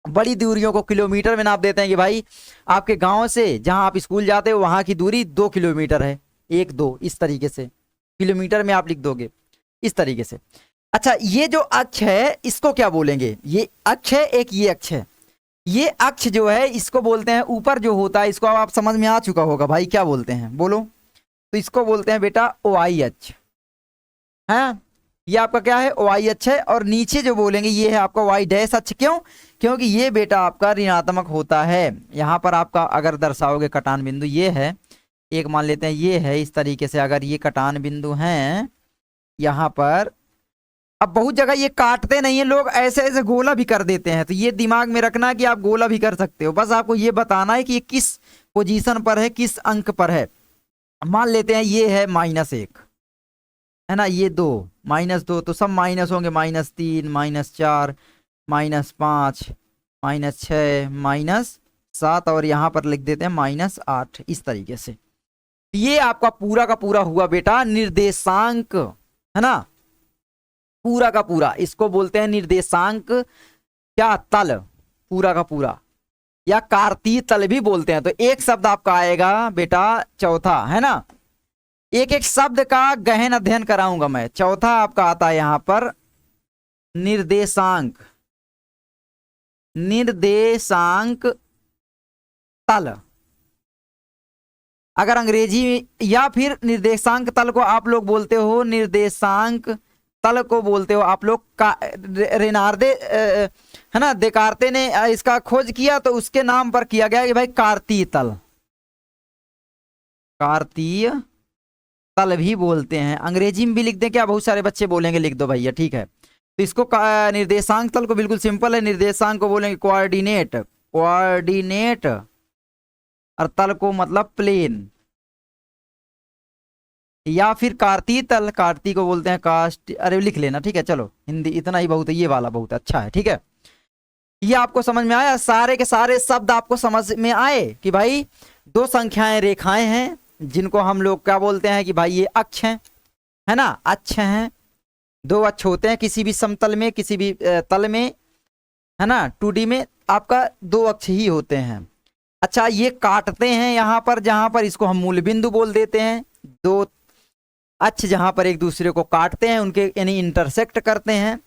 [SPEAKER 1] बड़ी दूरियों को किलोमीटर में नाप देते हैं कि भाई आपके गांव से जहां आप स्कूल जाते हो वहां की दूरी 2 किलोमीटर है, 1 2 इस तरीके से किलोमीटर में आप लिख दोगे इस तरीके से। अच्छा ये जो अक्ष है इसको क्या बोलेंगे, ये अक्ष है एक, ये अक्ष है। ये अक्ष जो है इसको बोलते हैं, ऊपर जो होता है इसको अब आप समझ में आ चुका होगा भाई, क्या बोलते हैं बोलो। तो इसको बोलते हैं बेटा OI अक्ष है, ये आपका क्या है OI अक्ष है। और नीचे जो बोलेंगे ये है आपका Y डैश अक्ष। क्यों? क्योंकि ये बेटा आपका ऋणात्मक होता है। यहाँ पर आपका अगर दर्शाओगे कटान बिंदु ये है, एक मान लेते हैं ये है इस तरीके से, अगर ये कटान बिंदु हैं यहाँ पर। अब बहुत जगह ये काटते नहीं है लोग, ऐसे ऐसे गोला भी कर देते हैं, तो ये दिमाग में रखना है कि आप गोला भी कर सकते हो, बस आपको ये बताना है कि ये किस पोजीशन पर है, किस अंक पर है। मान लेते हैं ये है -1 है ना, ये 2 -2, तो सब माइनस होंगे, -3 -4 -5 -6 -7 और यहाँ पर लिख देते हैं -8 इस तरीके से। ये आपका पूरा का पूरा हुआ बेटा निर्देशांक है ना, पूरा का पूरा इसको बोलते हैं निर्देशांक क्या तल, पूरा का पूरा, या कार्तीय तल भी बोलते हैं। तो एक शब्द आपका आएगा बेटा चौथा है ना, एक एक शब्द का गहन अध्ययन कराऊंगा मैं। चौथा आपका आता है यहां पर निर्देशांक, निर्देशांक तल। अगर अंग्रेजी या फिर निर्देशांक तल को आप लोग बोलते हो, निर्देशांक तल को बोलते हो आप लोग का, रेनार्दे है ना, देकार्ते ने इसका खोज किया तो उसके नाम पर किया गया कि भाई कार्तीय तल, कार्तीय तल भी बोलते हैं। अंग्रेजी में भी लिख दें क्या, बहुत सारे बच्चे बोलेंगे लिख दो भैया, ठीक है। तो इसको निर्देशांक तल को बिल्कुल सिंपल है, निर्देशांक को बोलेंगे कोऑर्डिनेट, कोऑर्डिनेट, और तल को मतलब प्लेन, या फिर कार्तीय तल, कार्तीय को बोलते हैं कास्ट, अरे लिख लेना ठीक है, चलो हिंदी इतना ही बहुत है, ये वाला बहुत अच्छा है, ठीक है। ये आपको समझ में आया, सारे के सारे शब्द आपको समझ में आए कि भाई 2 संख्याएं रेखाएं हैं जिनको हम लोग क्या बोलते हैं कि भाई ये अक्ष हैं है ना, अक्ष हैं। 2 अक्ष होते हैं किसी भी समतल में, किसी भी तल में है ना, 2D में आपका 2 अक्ष ही होते हैं। अच्छा ये काटते हैं यहाँ पर, जहां पर इसको हम मूल बिंदु बोल देते हैं। 2 अक्ष जहां पर एक दूसरे को काटते हैं, उनके यानी इंटरसेक्ट करते हैं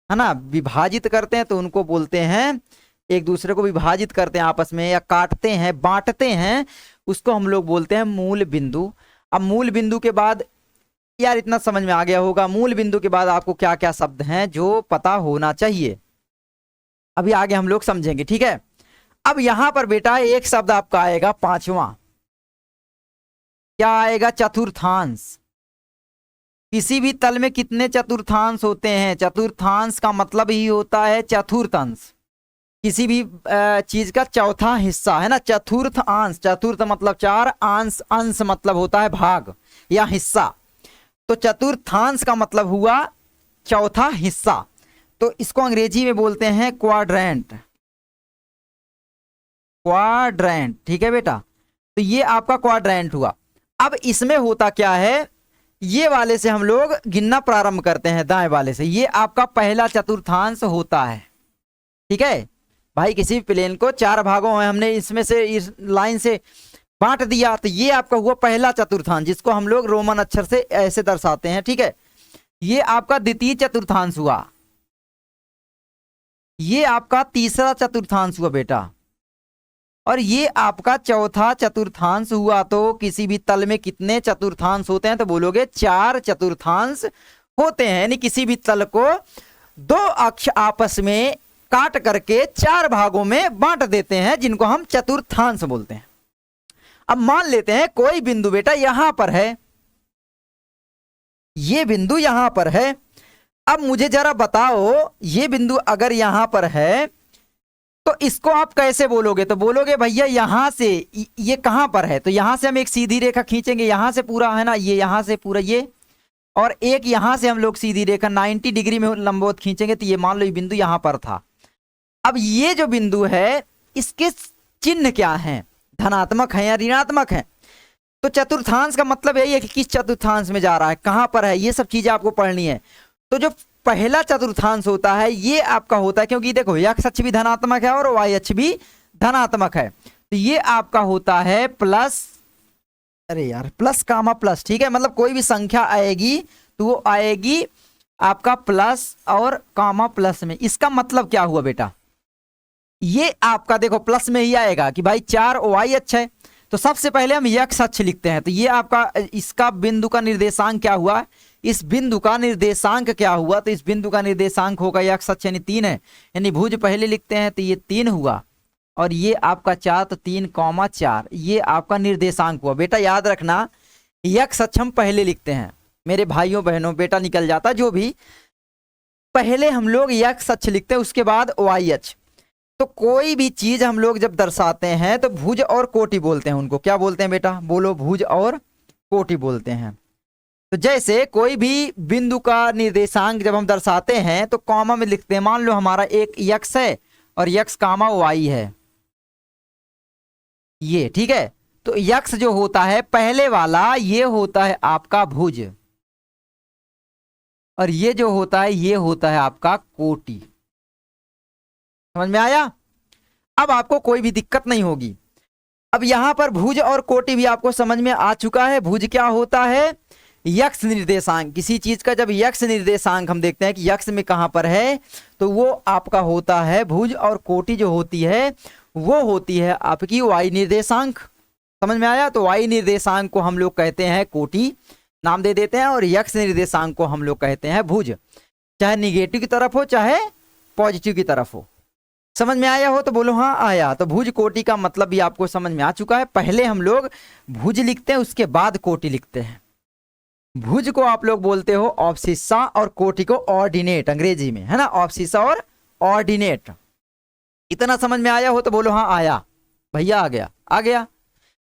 [SPEAKER 1] है ना, विभाजित करते हैं, तो उनको बोलते हैं, एक दूसरे को विभाजित करते हैं आपस में, या काटते हैं बांटते हैं, उसको हम लोग बोलते हैं मूल बिंदु। अब मूल बिंदु के बाद यार इतना समझ में आ गया होगा, मूल बिंदु के बाद आपको क्या क्या शब्द हैं जो पता होना चाहिए, अभी आगे हम लोग समझेंगे, ठीक है। अब यहां पर बेटा एक शब्द आपका आएगा 5वां, क्या आएगा, चतुर्थांश। किसी भी तल में कितने चतुर्थांश होते हैं, चतुर्थांश का मतलब ही होता है चतुर्थ अंश, किसी भी चीज का चौथा हिस्सा है ना, चतुर्थ अंश, चतुर्थ मतलब 4, अंश, अंश मतलब होता है भाग या हिस्सा, तो चतुर्थांश का मतलब हुआ चौथा हिस्सा। तो इसको अंग्रेजी में बोलते हैं क्वाड्रेंट, क्वाड्रेंट, ठीक है बेटा। तो ये आपका क्वाड्रेंट हुआ। अब इसमें होता क्या है, ये वाले से हम लोग गिनना प्रारंभ करते हैं, दाएं वाले से, ये आपका पहला चतुर्थांश होता है, ठीक है भाई। किसी प्लेन को 4 भागों में हमने इसमें से इस लाइन से बांट दिया, तो ये आपका हुआ पहला चतुर्थांश, जिसको हम लोग रोमन अक्षर से ऐसे दर्शाते हैं, ठीक है। ये आपका द्वितीय चतुर्थांश हुआ, ये आपका तीसरा चतुर्थांश हुआ बेटा, और ये आपका चौथा चतुर्थांश हुआ। तो किसी भी तल में कितने चतुर्थांश होते हैं, तो बोलोगे 4 चतुर्थांश होते हैं, यानी किसी भी तल को 2 अक्ष आपस में काट करके 4 भागों में बांट देते हैं, जिनको हम चतुर्थांश बोलते हैं। अब मान लेते हैं कोई बिंदु बेटा यहां पर है, ये बिंदु यहां पर है। अब मुझे जरा बताओ, ये बिंदु अगर यहां पर है तो इसको आप कैसे बोलोगे, तो बोलोगे भैया यहाँ से ये कहाँ पर है, तो यहाँ से हम एक सीधी रेखा खींचेंगे, यहाँ से पूरा है ना, ये यहाँ से पूरा ये, और एक यहाँ से हम लोग सीधी रेखा 90 डिग्री में लंबवत खींचेंगे, तो ये मान लो ये बिंदु यहाँ पर था। अब ये जो बिंदु है इसके चिन्ह क्या है, धनात्मक है या ऋणात्मक है। तो चतुर्थांश का मतलब यही है कि किस चतुर्थांश में जा रहा है, कहां पर है, ये सब चीजें आपको पढ़नी है। तो जो पहला चतुर्थांश होता है ये आपका होता है, क्योंकि देखो x अक्ष भी धनात्मक है और y अक्ष भी धनात्मक है, तो ये आपका होता है प्लस, अरे यार प्लस कामा प्लस, ठीक है, मतलब कोई भी संख्या आएगी तो वो आएगी आपका प्लस और कामा प्लस में। इसका मतलब क्या हुआ बेटा, ये आपका देखो प्लस में ही आएगा कि भाई 4 y अक्ष है, तो सबसे पहले हम x अक्ष लिखते हैं, तो ये आपका इसका बिंदु का निर्देशांक क्या हुआ, इस बिंदु का निर्देशांक क्या हुआ, तो इस बिंदु का निर्देशांक होगा x अक्ष यानी 3 है, यानी भुज पहले लिखते हैं तो ये 3 हुआ, और ये आपका 4, तो 3,4 ये आपका निर्देशांक हुआ। बेटा याद रखना x अक्ष हम पहले लिखते हैं, मेरे भाइयों बहनों बेटा निकल जाता जो भी, पहले हम लोग x अक्ष लिखते हैं उसके बाद y अक्ष। तो कोई भी चीज हम लोग जब दर्शाते हैं तो भुज और कोटि बोलते हैं, उनको क्या बोलते हैं बेटा, बोलो, भुज और कोटि बोलते हैं। तो जैसे कोई भी बिंदु का निर्देशांक जब हम दर्शाते हैं तो कॉमा में लिखते हैं, मान लो हमारा एक x है और x कामा y है, ये ठीक है, तो x जो होता है पहले वाला ये होता है आपका भुज, और ये जो होता है ये होता है आपका कोटि। समझ में आया, अब आपको कोई भी दिक्कत नहीं होगी। अब यहां पर भुज और कोटि भी आपको समझ में आ चुका है। भुज क्या होता है, यक्ष निर्देशांक, किसी चीज का जब यक्ष निर्देशांक हम देखते हैं कि यक्ष में कहां पर है तो वो आपका होता है भुज, और कोटि जो होती है वो होती है आपकी वाई निर्देशांक। समझ में आया, तो वाई निर्देशांक को हम लोग कहते हैं कोटि नाम दे देते हैं, और यक्ष निर्देशांक को हम लोग कहते हैं भुज, चाहे निगेटिव की तरफ हो चाहे पॉजिटिव की तरफ हो। समझ में आया हो तो बोलो हाँ आया। तो भुज कोटि का मतलब भी आपको समझ में आ चुका है। पहले हम लोग भुज लिखते हैं उसके बाद कोटि लिखते हैं। भुज को आप लोग बोलते हो ऑब्सिसा और कोटि को ऑर्डिनेट अंग्रेजी में, है ना, ऑब्सिसा और ऑर्डिनेट। इतना समझ में आया हो तो बोलो हाँ आया भैया, आ गया आ गया।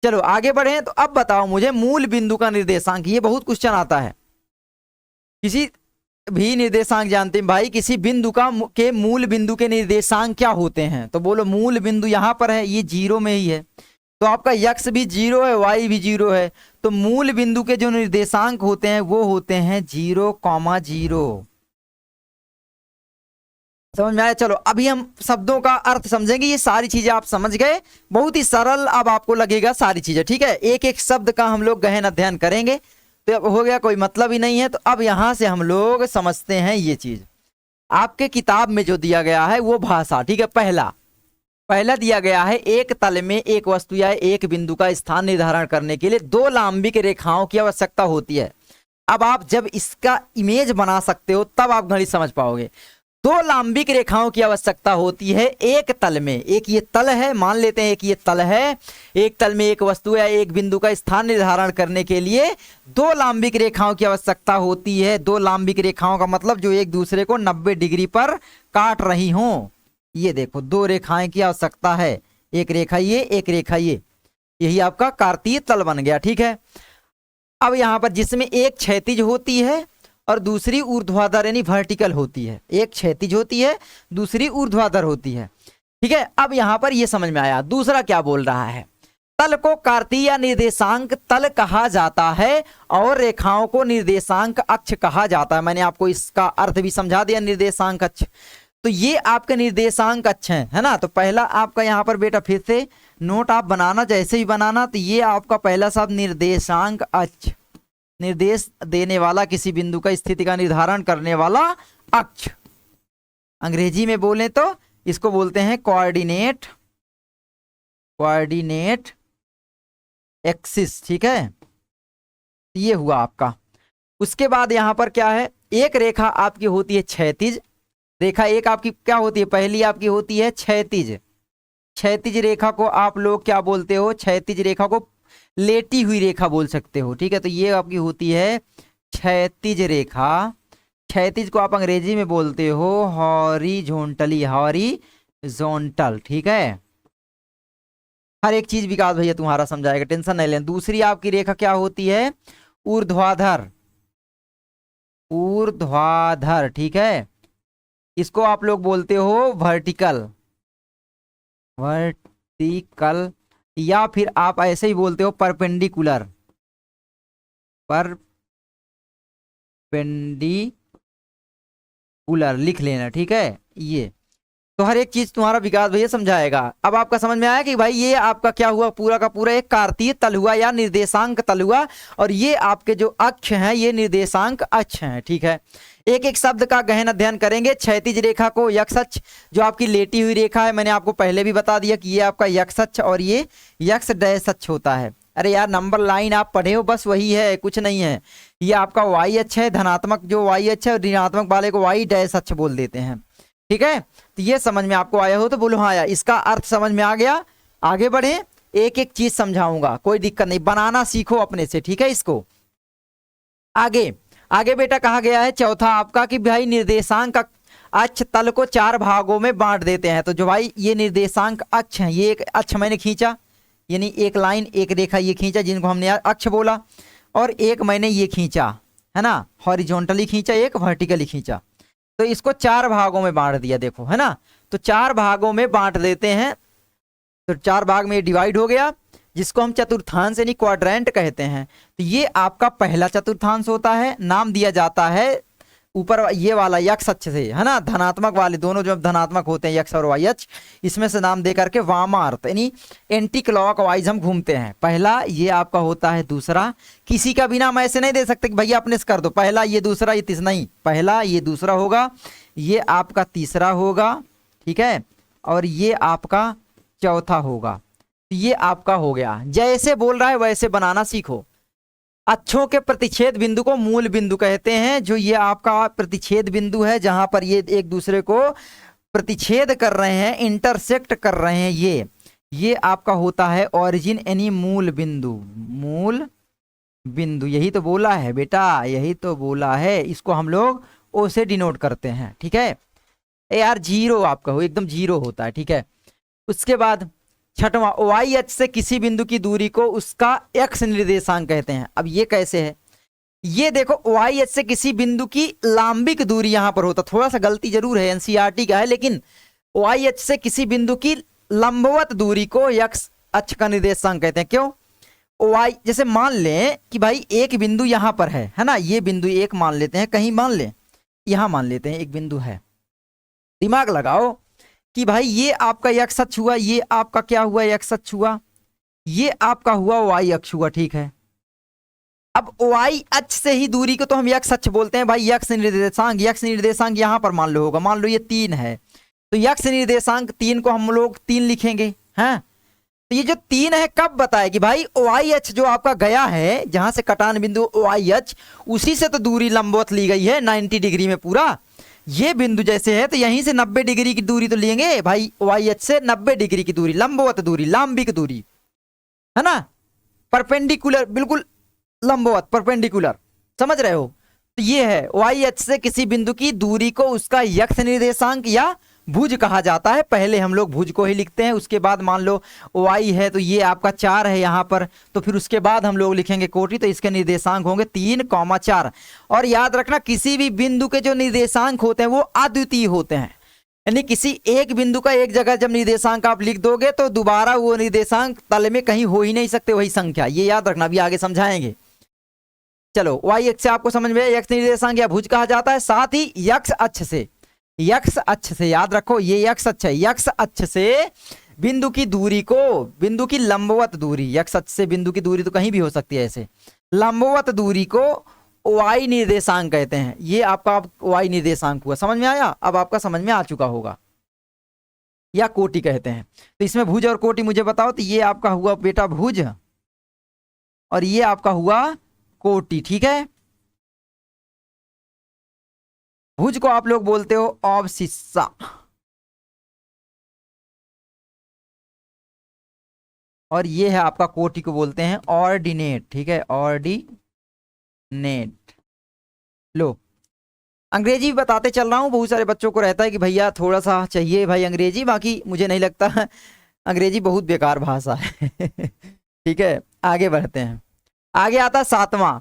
[SPEAKER 1] चलो आगे बढ़े। तो अब बताओ मुझे मूल बिंदु का निर्देशांक, ये बहुत क्वेश्चन आता है, किसी भी निर्देशांक जानते हैं भाई, किसी बिंदु का के मूल बिंदु के निर्देशांक क्या होते हैं, तो बोलो मूल बिंदु यहां पर है, ये 0 में ही है, तो आपका x भी 0 है y भी 0 है, तो मूल बिंदु के जो निर्देशांक होते हैं वो होते हैं 0,0। समझ में आया। चलो अभी हम शब्दों का अर्थ समझेंगे, ये सारी चीजें आप समझ गए, बहुत ही सरल अब आपको लगेगा सारी चीजें, ठीक है। एक एक शब्द का हम लोग गहन अध्ययन करेंगे, तो अब हो गया, कोई मतलब ही नहीं है। तो अब यहां से हम लोग समझते हैं ये चीज, आपके किताब में जो दिया गया है वो भाषा, ठीक है। पहला दिया गया है, एक तल में एक वस्तु या एक बिंदु का स्थान निर्धारण करने के लिए 2 लांबिक रेखाओं की आवश्यकता होती है। अब आप जब इसका इमेज बना सकते हो तब आप गणित समझ पाओगे। 2 लांबिक रेखाओं की आवश्यकता होती है एक तल में, एक ये तल है, मान लेते हैं एक ये तल है, एक तल में एक वस्तु या एक बिंदु का स्थान निर्धारण करने के लिए 2 लांबिक रेखाओं की आवश्यकता होती है। 2 लांबिक रेखाओं का मतलब जो एक दूसरे को 90 डिग्री पर काट रही हों। ये देखो 2 रेखाएं की आवश्यकता है, एक रेखा ये एक रेखा ये, यही आपका कार्तीय तल बन गया, ठीक है। अब यहां पर जिसमें एक क्षैतिज होती है और दूसरी ऊर्ध्वाधर यानी वर्टिकल होती है, एक क्षैतिज होती है दूसरी ऊर्ध्वाधर होती है, ठीक है। अब यहां पर ये समझ में आया। दूसरा क्या बोल रहा है, तल को कार्तीय निर्देशांक तल कहा जाता है और रेखाओं को निर्देशांक अक्ष कहा जाता है। मैंने आपको इसका अर्थ भी समझा दिया, निर्देशांक अक्ष, तो ये आपके निर्देशांक अक्ष है ना। तो पहला आपका यहाँ पर बेटा फिर से नोट आप बनाना, जैसे ही बनाना, तो ये आपका पहला शब्द निर्देशांक अक्ष, निर्देश देने वाला, किसी बिंदु का स्थिति का निर्धारण करने वाला अक्ष। अंग्रेजी में बोले तो इसको बोलते हैं कोऑर्डिनेट, कोऑर्डिनेट एक्सिस, ठीक है। ये हुआ आपका। उसके बाद यहां पर क्या है, एक रेखा आपकी होती है क्षैतिज रेखा, एक आपकी क्या होती है, पहली आपकी होती है क्षैतिज। क्षैतिज रेखा को आप लोग क्या बोलते हो, क्षैतिज रेखा को लेटी हुई रेखा बोल सकते हो, ठीक है। तो ये आपकी होती है क्षैतिज रेखा। क्षैतिज को आप अंग्रेजी में बोलते हो हॉरिजॉन्टली, हॉरिजॉन्टली, हॉरिजॉन्टल, ठीक है। हर एक चीज विकास भैया तुम्हारा समझाएगा, टेंशन नहीं लेना। दूसरी आपकी रेखा क्या होती है? ऊर्ध्वाधर, ऊर्ध्वाधर, ठीक है। इसको आप लोग बोलते हो वर्टिकल, वर्टिकल, या फिर आप ऐसे ही बोलते हो परपेंडिकुलर, परपेंडिकुलर लिख लेना, ठीक है। ये तो हर एक चीज तुम्हारा विकास भैया समझाएगा। अब आपका समझ में आया कि भाई ये आपका क्या हुआ, पूरा का पूरा एक कार्तीय तल हुआ या निर्देशांक तल हुआ, और ये आपके जो अक्ष हैं ये निर्देशांक अक्ष हैं, ठीक है। एक एक शब्द का गहन अध्ययन करेंगे। क्षैतिज रेखा को यक्ष अक्ष, जो आपकी लेटी हुई रेखा है, मैंने आपको पहले भी बता दिया कि ये आपका यक्ष अक्ष और ये यक्ष डैश अक्ष होता है। अरे यार नंबर लाइन आप पढ़े हो, बस वही है, कुछ नहीं है। ये आपका वाई अक्ष है, धनात्मक जो वाई अक्ष है, और ऋणात्मक वाले को वाई डैश अक्ष बोल देते हैं, ठीक है। तो ये समझ में आपको आया हो तो बोलो हाँ आया। इसका अर्थ समझ में आ गया। आगे बढ़े, एक एक चीज समझाऊंगा, कोई दिक्कत नहीं, बनाना सीखो अपने से, ठीक है। इसको आगे आगे बेटा कहा गया है चौथा आपका कि भाई निर्देशांक अक्ष तल को 4 भागों में बांट देते हैं। तो जो भाई ये निर्देशांक अक्ष है, ये एक अक्ष मैंने खींचा, यानी एक लाइन एक रेखा ये खींचा, जिनको हमने अक्ष बोला, और एक मैंने ये खींचा है ना, हॉरिजॉन्टली खींचा, एक वर्टिकली खींचा। तो इसको 4 भागों में बांट दिया, देखो है ना। तो 4 भागों में बांट देते हैं, तो 4 भाग में डिवाइड हो गया, जिसको हम चतुर्थांश यानी क्वाड्रेंट कहते हैं। तो ये आपका पहला चतुर्थांश होता है, नाम दिया जाता है ऊपर ये वाला यक्ष अक्ष से, है ना। धनात्मक वाले दोनों जो धनात्मक होते हैं यक्ष और वाई अक्ष, इसमें से नाम दे करके वामार्थ यानी एंटी क्लॉकवाइज हम घूमते हैं। पहला ये आपका होता है, दूसरा किसी का भी नाम ऐसे नहीं दे सकते कि भैया अपने से कर दो, पहला ये दूसरा ये तीसरा, नहीं, पहला ये दूसरा होगा, ये आपका तीसरा होगा, ठीक है, और ये आपका चौथा होगा। ये आपका हो गया। जैसे बोल रहा है वैसे बनाना सीखो। अक्षों के प्रतिच्छेद बिंदु को मूल बिंदु कहते हैं। जो ये आपका प्रतिच्छेद बिंदु है, जहां पर ये एक दूसरे को प्रतिच्छेद कर रहे हैं, इंटरसेक्ट कर रहे हैं, ये आपका होता है ओरिजिन यानी मूल बिंदु, मूल बिंदु। यही तो बोला है बेटा, यही तो बोला है। इसको हम लोग ओ से डिनोट करते हैं, ठीक है। यार जीरो आपका हो, एकदम जीरो होता है, ठीक है। उसके बाद छठवां, वाई अक्ष से किसी बिंदु की दूरी को उसका एक्स निर्देशांक कहते हैं। अब ये कैसे है, ये देखो वाई अक्ष से किसी बिंदु की लांबिक दूरी यहां पर होता, थोड़ा सा गलती जरूर है, एनसीईआरटी का है, लेकिन वाई अक्ष से किसी बिंदु की लंबवत दूरी को एक्स अक्ष का निर्देशांक कहते हैं। क्यों? वाई, जैसे मान लें कि भाई एक बिंदु यहां पर है ना, ये बिंदु एक मान लेते हैं, कहीं मान लें, यहां मान लेते हैं एक बिंदु है। दिमाग लगाओ कि भाई ये आपका एक्स अक्ष हुआ, ये आपका क्या हुआ, एक्स अक्ष हुआ, ये आपका हुआ वाई अक्ष हुआ, ठीक है। अब वाई अक्ष से ही दूरी को तो हम एक्स अक्ष बोलते हैं भाई। एक्स निर्देशांक यहां पर मान लो होगा, मान लो ये 3 है, तो एक्स निर्देशांक 3 को हम लोग 3 लिखेंगे, हैं। तो ये जो 3 है कब बताए कि भाई वाई अक्ष जो आपका गया है, जहां से कटान बिंदु वाई अक्ष, उसी से तो दूरी लंबवत ली गई है 90 डिग्री में पूरा। ये बिंदु जैसे है तो यहीं से 90 डिग्री की दूरी तो लेंगे भाई, वाई अक्ष से 90 डिग्री की दूरी, लंबवत दूरी, लांबिक दूरी, है ना, परपेंडिकुलर, बिल्कुल लंबवत परपेंडिकुलर, समझ रहे हो। तो ये है वाई अक्ष से किसी बिंदु की दूरी को उसका यक्ष निर्देशांक या भुज कहा जाता है। पहले हम लोग भुज को ही लिखते हैं, उसके बाद मान लो वाई है तो ये आपका 4 है यहाँ पर, तो फिर उसके बाद हम लोग लिखेंगे कोटि, तो इसके निर्देशांक होंगे 3,4। और याद रखना किसी भी बिंदु के जो निर्देशांक होते हैं वो अद्वितीय होते हैं, यानी किसी एक बिंदु का एक जगह जब निर्देशांक आप लिख दोगे तो दोबारा वो निर्देशांक तल में कहीं हो ही नहीं सकते वही संख्या, ये याद रखना, अभी आगे समझाएंगे। चलो वाई अक्ष से आपको समझ में यक्ष निर्देशांक या भुज कहा जाता है। साथ ही यक्ष अक्ष से, यक्ष अक्ष से याद रखो, ये यक्ष अक्ष है, यक्ष अक्ष से बिंदु की दूरी को, बिंदु की लंबवत दूरी, यक्ष अक्ष से बिंदु की दूरी तो कहीं भी हो सकती है, ऐसे लंबवत दूरी को वाई निर्देशांक कहते हैं। ये आपका वाई निर्देशांक हुआ, समझ में आया? अब आपका समझ में आ चुका होगा, या कोटि कहते हैं। तो इसमें भुज और कोटि मुझे बताओ। तो ये आपका हुआ बेटा भुज, और ये आपका हुआ कोटि, ठीक है। भुज को आप लोग बोलते हो ऑब्सिस्सा, और ये है आपका कोटि को बोलते हैं ऑर्डिनेट, ठीक है, ऑर्डिनेट। लो अंग्रेजी भी बताते चल रहा हूँ, बहुत सारे बच्चों को रहता है कि भैया थोड़ा सा चाहिए भाई अंग्रेजी, बाकी मुझे नहीं लगता अंग्रेजी बहुत बेकार भाषा है ठीक है, आगे बढ़ते हैं। आगे आता है सातवां।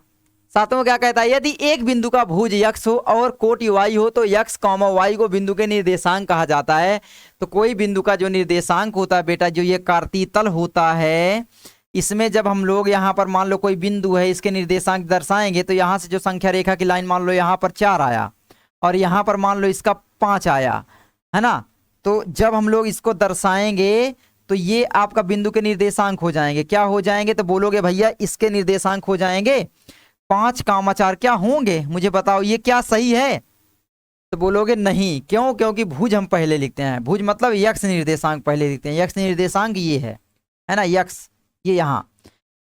[SPEAKER 1] सातवां क्या कहता है, यदि एक बिंदु का भुज यक्स हो और कोटि वाई हो तो यक्स कॉमा वाई को बिंदु के निर्देशांक कहा जाता है। तो कोई बिंदु का जो निर्देशांक होता है बेटा, जो ये कार्तीय तल होता है, इसमें जब हम लोग यहाँ पर मान लो कोई बिंदु है, इसके निर्देशांक दर्शाएंगे तो यहाँ से जो संख्या रेखा की लाइन मान लो यहाँ पर 4 आया और यहाँ पर मान लो इसका 5 आया, है ना। तो जब हम लोग इसको दर्शाएंगे तो ये आपका बिंदु के निर्देशांक हो जाएंगे। क्या हो जाएंगे, तो बोलोगे भैया इसके निर्देशांक हो जाएंगे 5,4। क्या होंगे मुझे बताओ, ये क्या सही है? तो बोलोगे नहीं, क्यों? क्योंकि भुज हम पहले लिखते हैं, भुज मतलब यक्स निर्देशांक पहले लिखते हैं। यक्स निर्देशांक ये है ना, यक्स ये यहाँ,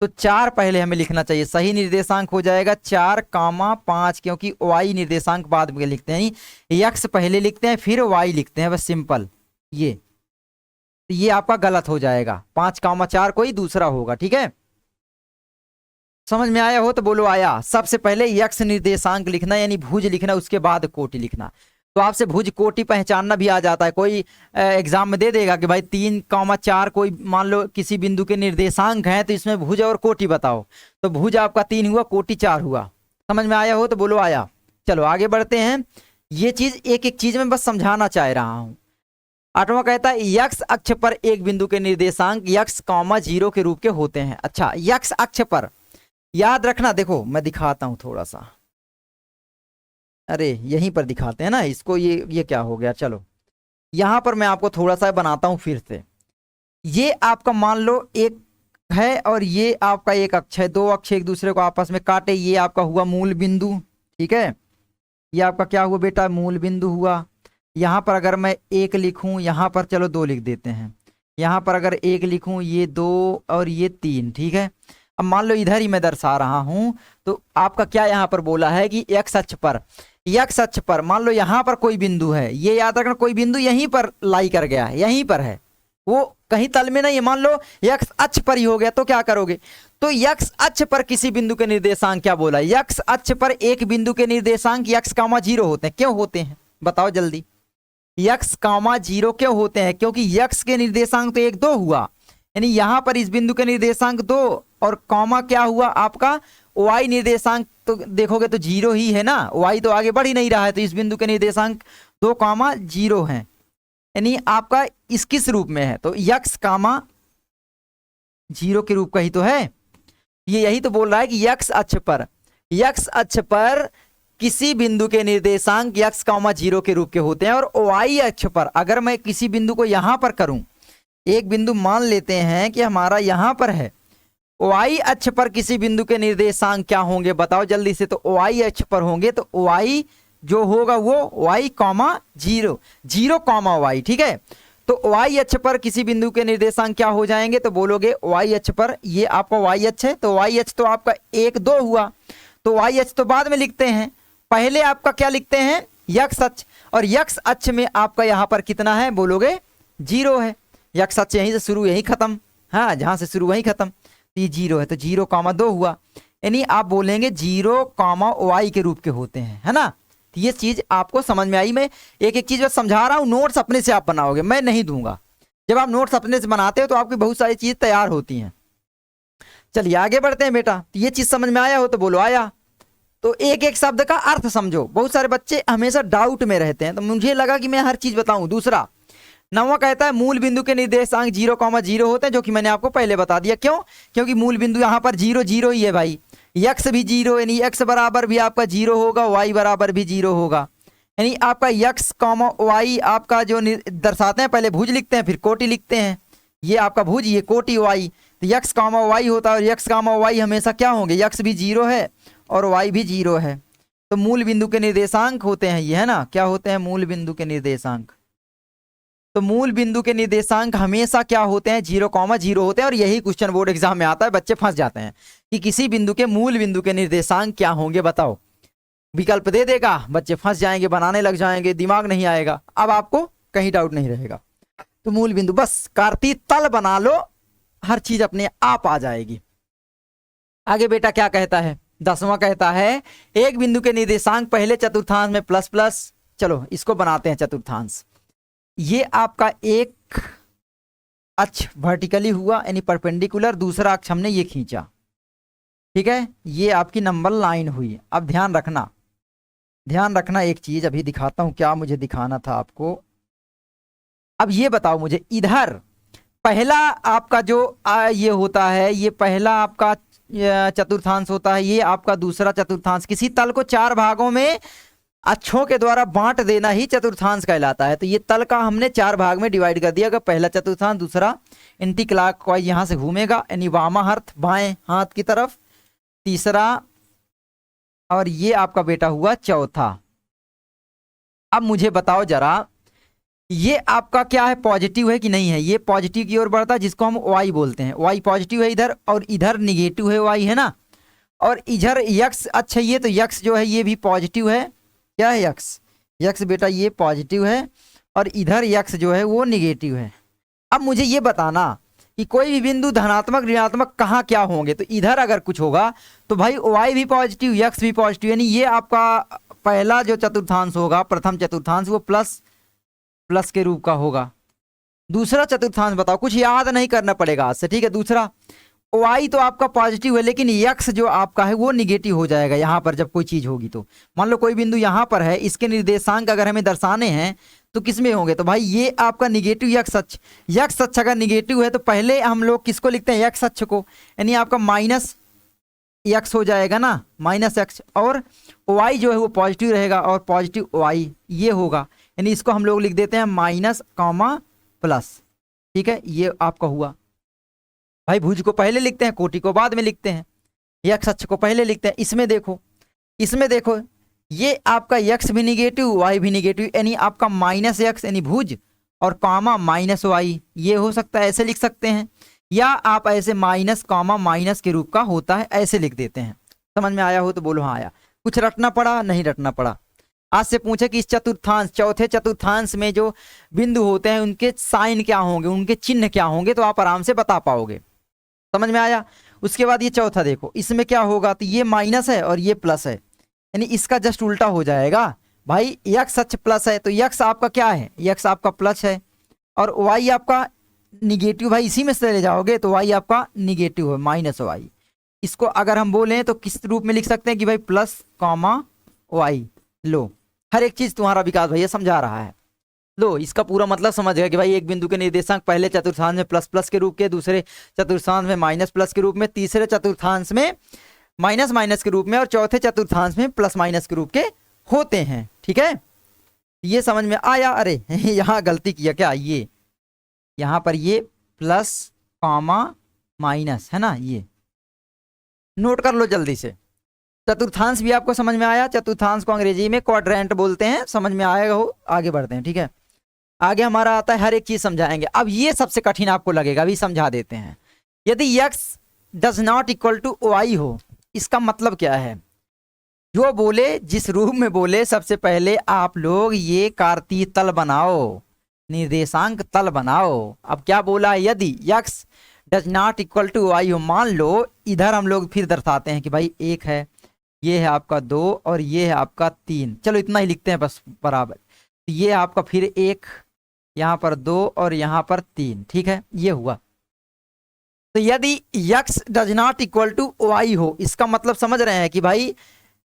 [SPEAKER 1] तो 4 पहले हमें लिखना चाहिए, सही निर्देशांक हो जाएगा 4,5, क्योंकि वाई निर्देशांक बाद में लिखते हैं, यक्स पहले लिखते हैं फिर वाई लिखते हैं, बस सिंपल। ये आपका गलत हो जाएगा, 5,4 कोई दूसरा होगा, ठीक है। समझ में आया हो तो बोलो आया। सबसे पहले यक्स निर्देशांक लिखना यानी भुज लिखना, उसके बाद कोटि लिखना। तो आपसे भुज कोटि पहचानना भी आ जाता है, कोई एग्जाम में दे देगा कि भाई 3,4 कोई मान लो किसी बिंदु के निर्देशांक हैं तो इसमें भुज और कोटि बताओ। तो भुज आपका 3 हुआ, कोटि 4 हुआ। समझ में आया हो तो बोलो आया। चलो आगे बढ़ते हैं, ये चीज एक एक चीज में बस समझाना चाह रहा हूं। 8वां कहता है यक्स अक्ष पर एक बिंदु के निर्देशांक यक्स कॉमा 0 के रूप के होते हैं। अच्छा, यक्स अक्ष पर याद रखना, देखो मैं दिखाता हूं थोड़ा सा, अरे यहीं पर दिखाते हैं ना इसको, ये क्या हो गया, चलो यहां पर मैं आपको थोड़ा सा बनाता हूं फिर से। ये आपका मान लो एक है और ये आपका एक अक्ष है, 2 अक्ष एक दूसरे को आपस में काटे, ये आपका हुआ मूल बिंदु, ठीक है। ये आपका क्या हुआ बेटा, मूल बिंदु हुआ। यहां पर अगर मैं 1 लिखूं, यहां पर चलो 2 लिख देते हैं, यहां पर अगर 1 लिखूं, ये 2 और ये 3, ठीक है। अब मान लो इधर ही मैं दर्शा रहा हूं, तो आपका क्या यहां पर बोला है कि एक्स अक्ष पर, यक्स अक्ष पर मान लो यहां पर कोई बिंदु है, ये याद रखना कोई बिंदु यहीं पर लाई कर गया है, यहीं पर है, वो कहीं तल में नहीं है। मान लो यक्स अक्ष पर ही हो गया तो क्या करोगे, तो यक्स अक्ष पर किसी बिंदु के निर्देशांक क्या बोला, यक्स अक्ष पर एक बिंदु के निर्देशांक यक्स कामा 0 होते हैं। क्यों होते हैं बताओ जल्दी, यक्स कामा 0 क्यों होते हैं? क्योंकि यक्स के निर्देशांक तो 1 2 हुआ, यानी यहां पर इस बिंदु के निर्देशांक 2 और कॉमा क्या हुआ आपका वाई निर्देशांक, तो देखोगे तो 0 ही है ना, वाई तो आगे बढ़ ही नहीं रहा है, तो इस बिंदु के निर्देशांक 2 कामा 0 है, यानी आपका इस किस रूप में है, तो यक्स कामा 0 के रूप का ही तो है। ये यही तो बोल रहा है कि यक्स अक्ष पर किसी बिंदु के निर्देशांक यक्स कामा 0 के रूप के होते हैं। और वाई अक्ष पर अगर मैं किसी बिंदु को यहां पर करूं, एक बिंदु मान लेते हैं कि हमारा यहां पर है, वाई अक्ष पर किसी बिंदु के निर्देशांक क्या होंगे बताओ जल्दी से, तो वाई अक्ष पर होंगे तो वाई जो होगा वो वाई कॉमा 0 0 कॉमा वाई, ठीक है। तो वाई अक्ष पर किसी बिंदु के निर्देशांक क्या हो जाएंगे, तो बोलोगे वाई अक्ष पर, ये आपका वाई अक्ष है तो वाई अक्ष तो आपका 1 2 हुआ, तो वाई अक्ष तो बाद में लिखते हैं, पहले आपका क्या लिखते हैं यक्स अक्ष, और यक्स अक्ष में आपका यहां पर कितना है बोलोगे 0 है, यक्स अक्ष यहीं से शुरू यहीं खत्म, हाँ जहां से शुरू वहीं खत्म, ये 0 है तो 0 कामा 2 हुआ, यानी आप बोलेंगे 0 कामा वाई के रूप के होते हैं, है ना। तो ये चीज आपको समझ में आई, मैं एक एक चीज समझा रहा हूं, नोट्स अपने से आप बनाओगे, मैं नहीं दूंगा। जब आप नोट्स अपने से बनाते हो तो आपकी बहुत सारी चीज तैयार होती हैं। चलिए आगे बढ़ते हैं बेटा, तो ये चीज समझ में आया हो तो बोलो आया। तो एक एक शब्द का अर्थ समझो, बहुत सारे बच्चे हमेशा डाउट में रहते हैं, तो मुझे लगा कि मैं हर चीज बताऊं। दूसरा 9वां कहता है मूल बिंदु के निर्देशांक 0 कामा 0 होते हैं, जो कि मैंने आपको पहले बता दिया। क्यों? क्योंकि मूल बिंदु यहाँ पर 0 0 ही है भाई, यक्स भी 0 यानी यक्स बराबर भी आपका 0 होगा, वाई बराबर भी 0 होगा, यानी आपका यक्स कामा वाई आपका जो दर्शाते हैं, पहले भुज लिखते हैं फिर कोटि लिखते हैं, ये आपका भुज ये कोटि वाई, तो यक्स कामा वाई होता है, और यक्स कामा वाई हमेशा क्या होंगे, यक्स भी 0 है और वाई भी 0 है, तो मूल बिंदु के निर्देशांक होते हैं ये, है ना। क्या होते हैं मूल बिंदु के निर्देशांक, तो मूल बिंदु के निर्देशांक हमेशा क्या होते हैं 0 कामा 0 होते हैं। और यही क्वेश्चन बोर्ड एग्जाम में आता है, बच्चे फंस जाते हैं कि किसी बिंदु के मूल बिंदु के निर्देशांक क्या होंगे बताओ, विकल्प दे देगा, बच्चे फंस जाएंगे, बनाने लग जाएंगे, दिमाग नहीं आएगा। अब आपको कहीं डाउट नहीं रहेगा, तो मूल बिंदु बस कार्तीय तल बना लो, हर चीज अपने आप आ जाएगी। आगे बेटा क्या कहता है, 10वां कहता है एक बिंदु के निर्देशांक पहले चतुर्थांश में प्लस प्लस, चलो इसको बनाते हैं चतुर्थांश। ये आपका एक अक्ष वर्टिकली हुआ यानी परपेंडिकुलर, दूसरा अक्ष हमने ये खींचा, ठीक है, ये आपकी नंबर लाइन हुई। अब ध्यान रखना एक चीज अभी दिखाता हूं क्या मुझे दिखाना था आपको। अब ये बताओ मुझे, इधर पहला आपका जो ये होता है, ये पहला आपका चतुर्थांश होता है, ये आपका दूसरा चतुर्थांश। किसी तल को 4 भागों में अक्षों के द्वारा बांट देना ही चतुर्थांश कहलाता है। तो ये तल का हमने 4 भाग में डिवाइड कर दिया। पहला चतुर्थांश, दूसरा एंटी क्लॉकवाइज यहाँ से घूमेगा यानी वामाहर्थ बाएं हाथ की तरफ, तीसरा, और ये आपका बेटा हुआ चौथा। अब मुझे बताओ जरा, ये आपका क्या है, पॉजिटिव है कि नहीं है? ये पॉजिटिव की ओर बढ़ता है, जिसको हम वाई बोलते हैं। वाई पॉजिटिव है इधर, और इधर निगेटिव है वाई, है ना। और इधर यक्स, अच्छा ये तो यक्स जो है ये भी पॉजिटिव है। क्या है यक्स? यक्स बेटा ये पॉजिटिव है, और इधर यक्स जो है वो निगेटिव है। अब मुझे ये बताना कि कोई भी बिंदु धनात्मक ऋणात्मक कहाँ क्या होंगे। तो इधर अगर कुछ होगा तो भाई वाई भी पॉजिटिव, यक्स भी पॉजिटिव, यानी ये आपका पहला जो चतुर्थांश होगा, प्रथम चतुर्थांश, वो प्लस प्लस के रूप का होगा। दूसरा चतुर्थांश बताओ, कुछ याद नहीं करना पड़ेगा आज से, ठीक है। दूसरा वाई तो आपका पॉजिटिव है, लेकिन यक्स जो आपका है वो निगेटिव हो जाएगा यहाँ पर जब कोई चीज होगी। तो मान लो कोई बिंदु यहाँ पर है, इसके निर्देशांक अगर हमें दर्शाने हैं तो किस में होंगे? तो भाई ये आपका निगेटिव यक्स अक्ष। यक्स अक्ष अगर निगेटिव है तो पहले हम लोग किसको लिखते हैं? यक्स अक्ष को, यानी आपका माइनस यक्स हो जाएगा ना, माइनस एक्स। और वाई जो है वो पॉजिटिव रहेगा, और पॉजिटिव वाई ये होगा, यानी इसको हम लोग लिख देते हैं माइनस कॉमा प्लस, ठीक है। ये आपका हुआ। भाई भुज को पहले लिखते हैं, कोटि को बाद में लिखते हैं, यक्स अक्ष को पहले लिखते हैं। इसमें देखो ये आपका यक्स भी निगेटिव, वाई भी निगेटिव, यानी आपका माइनस यक्स यानी भुज और कॉमा माइनस वाई, ये हो सकता है, ऐसे लिख सकते हैं। या आप ऐसे माइनस कॉमा माइनस के रूप का होता है, ऐसे लिख देते हैं। समझ में आया हो तो बोलो हाँ आया। कुछ रटना पड़ा? नहीं रटना पड़ा। आज से पूछे कि इस चतुर्थांश, चौथे चतुर्थांश में जो बिंदु होते हैं उनके साइन क्या होंगे, उनके चिन्ह क्या होंगे, तो आप आराम से बता पाओगे। समझ में आया? उसके बाद ये चौथा देखो, इसमें क्या होगा, तो ये माइनस है और ये प्लस है, यानी इसका जस्ट उल्टा हो जाएगा। भाई यक्स अक्ष प्लस है तो यक्स आपका क्या है? यक्स आपका प्लस है, और वाई आपका निगेटिव। भाई इसी में से चले जाओगे तो वाई आपका निगेटिव है, माइनस वाई। इसको अगर हम बोलें तो किस रूप में लिख सकते हैं कि भाई प्लस कॉमा वाई। लो, हर एक चीज तुम्हारा विकास भैया समझा रहा है। लो, इसका पूरा मतलब समझ गया कि भाई एक बिंदु के निर्देशांक पहले चतुर्थांश में प्लस प्लस के रूप के, दूसरे चतुर्थांश में माइनस प्लस के रूप में, तीसरे चतुर्थांश में माइनस माइनस के रूप में, और चौथे चतुर्थांश में प्लस माइनस के रूप के होते हैं, ठीक है। ये समझ में आया? अरे यहाँ गलती किया क्या, ये यहाँ पर ये प्लस कॉमा माइनस है ना, ये नोट कर लो जल्दी से। चतुर्थांश भी आपको समझ में आया? चतुर्थांश को अंग्रेजी में क्वाड्रेंट बोलते हैं, समझ में आएगा हो। आगे बढ़ते हैं, ठीक है। आगे हमारा आता है, हर एक चीज समझाएंगे। अब ये सबसे कठिन आपको लगेगा, अभी समझा देते हैं। यदि x does not equal to y हो, इसका मतलब क्या है? जो बोले, जिस रूप में बोले, सबसे पहले आप लोग ये कार्तीय तल बनाओ, निर्देशांक तल बनाओ। अब क्या बोला है? यदि x does not equal to y हो, मान लो इधर हम लोग फिर दर्शाते हैं कि भाई 1 है, ये है आपका 2 और ये है आपका 3। चलो इतना ही लिखते हैं बस बराबर। ये आपका फिर 1, यहाँ पर 2 और यहाँ पर 3, ठीक है, ये हुआ। तो यदि x does not equal to y हो, इसका मतलब समझ रहे हैं कि भाई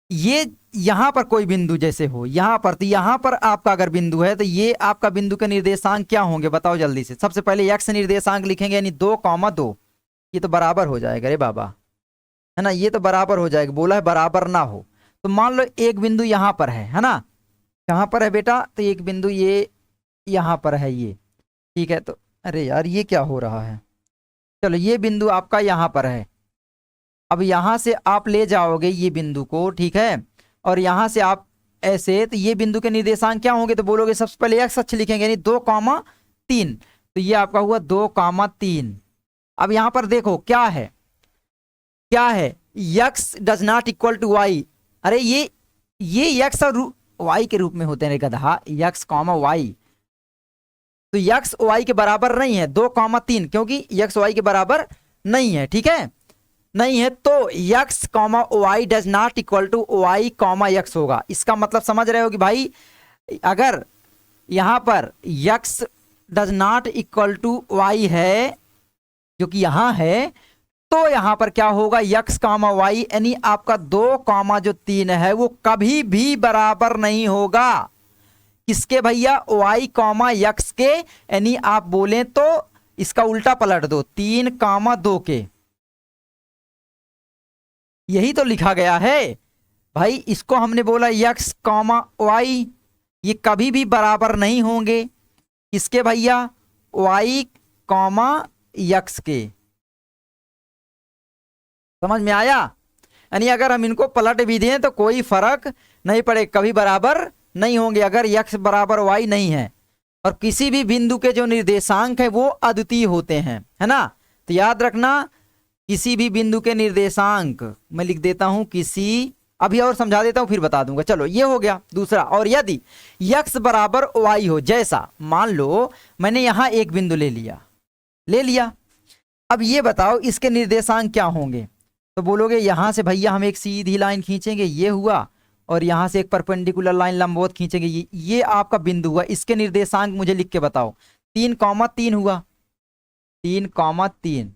[SPEAKER 1] ये यहाँ पर कोई बिंदु जैसे हो, यहाँ पर, तो यहाँ पर आपका अगर बिंदु है तो ये आपका बिंदु के निर्देशांक क्या होंगे बताओ जल्दी से। सबसे पहले x निर्देशांक लिखेंगे, यानी 2,2, ये तो बराबर हो जाएगा रे बाबा, है ना, ये तो बराबर हो जाएगा। बोला है बराबर ना हो, तो मान लो एक बिंदु यहाँ पर है ना, कहाँ पर है बेटा? तो एक बिंदु ये यहाँ पर है, ये ठीक है। तो अरे यार ये क्या हो रहा है, चलो ये बिंदु आपका यहाँ पर है। अब यहाँ से आप ले जाओगे ये बिंदु को, ठीक है, और यहाँ से आप ऐसे, तो ये बिंदु के निर्देशांक क्या होंगे? तो बोलोगे सबसे पहले x अक्ष लिखेंगे, यानी 2,3, तो ये आपका हुआ 2,3। अब यहाँ पर देखो क्या है, क्या है? x does not equal to y. अरे ये x और y के रूप में होते हैं गधा, x कॉमा y। तो x y के बराबर नहीं है, 2,3, क्योंकि x y के बराबर नहीं है, ठीक है। नहीं है तो x comma y does not equal to y comma x होगा। इसका मतलब समझ रहे हो कि भाई अगर यहां पर x does not equal to y है जो कि यहां है, तो यहां पर क्या होगा, यक्स कॉमा वाई यानी आपका 2 कॉमा जो 3 है वो कभी भी बराबर नहीं होगा किसके भैया, वाई कॉमा यक्स के। यानी आप बोलें तो इसका उल्टा पलट दो, 3 कॉमा 2 के। यही तो लिखा गया है भाई। इसको हमने बोला यक्स कॉमा वाई, ये कभी भी बराबर नहीं होंगे किसके भैया, वाई कॉमा यक्स के। समझ में आया? यानी अगर हम इनको पलट भी दें तो कोई फर्क नहीं पड़े, कभी बराबर नहीं होंगे अगर यक्स बराबर वाई नहीं है। और किसी भी बिंदु के जो निर्देशांक है वो अद्वितीय होते हैं, है ना। तो याद रखना किसी भी बिंदु के निर्देशांक, मैं लिख देता हूं किसी, अभी और समझा देता हूं फिर बता दूंगा। चलो ये हो गया दूसरा। और यदि यक्स बराबर वाई हो, जैसा मान लो मैंने यहां एक बिंदु ले लिया, अब ये बताओ इसके निर्देशांक क्या होंगे। तो बोलोगे यहां से भैया हम एक सीधी लाइन खींचेंगे, ये हुआ, और यहां से एक परपेंडिकुलर लाइन लंबवत खींचेंगे, ये आपका बिंदु हुआ। इसके निर्देशांक मुझे लिख के बताओ। 3 कॉमा 3 हुआ, 3 कॉमा 3,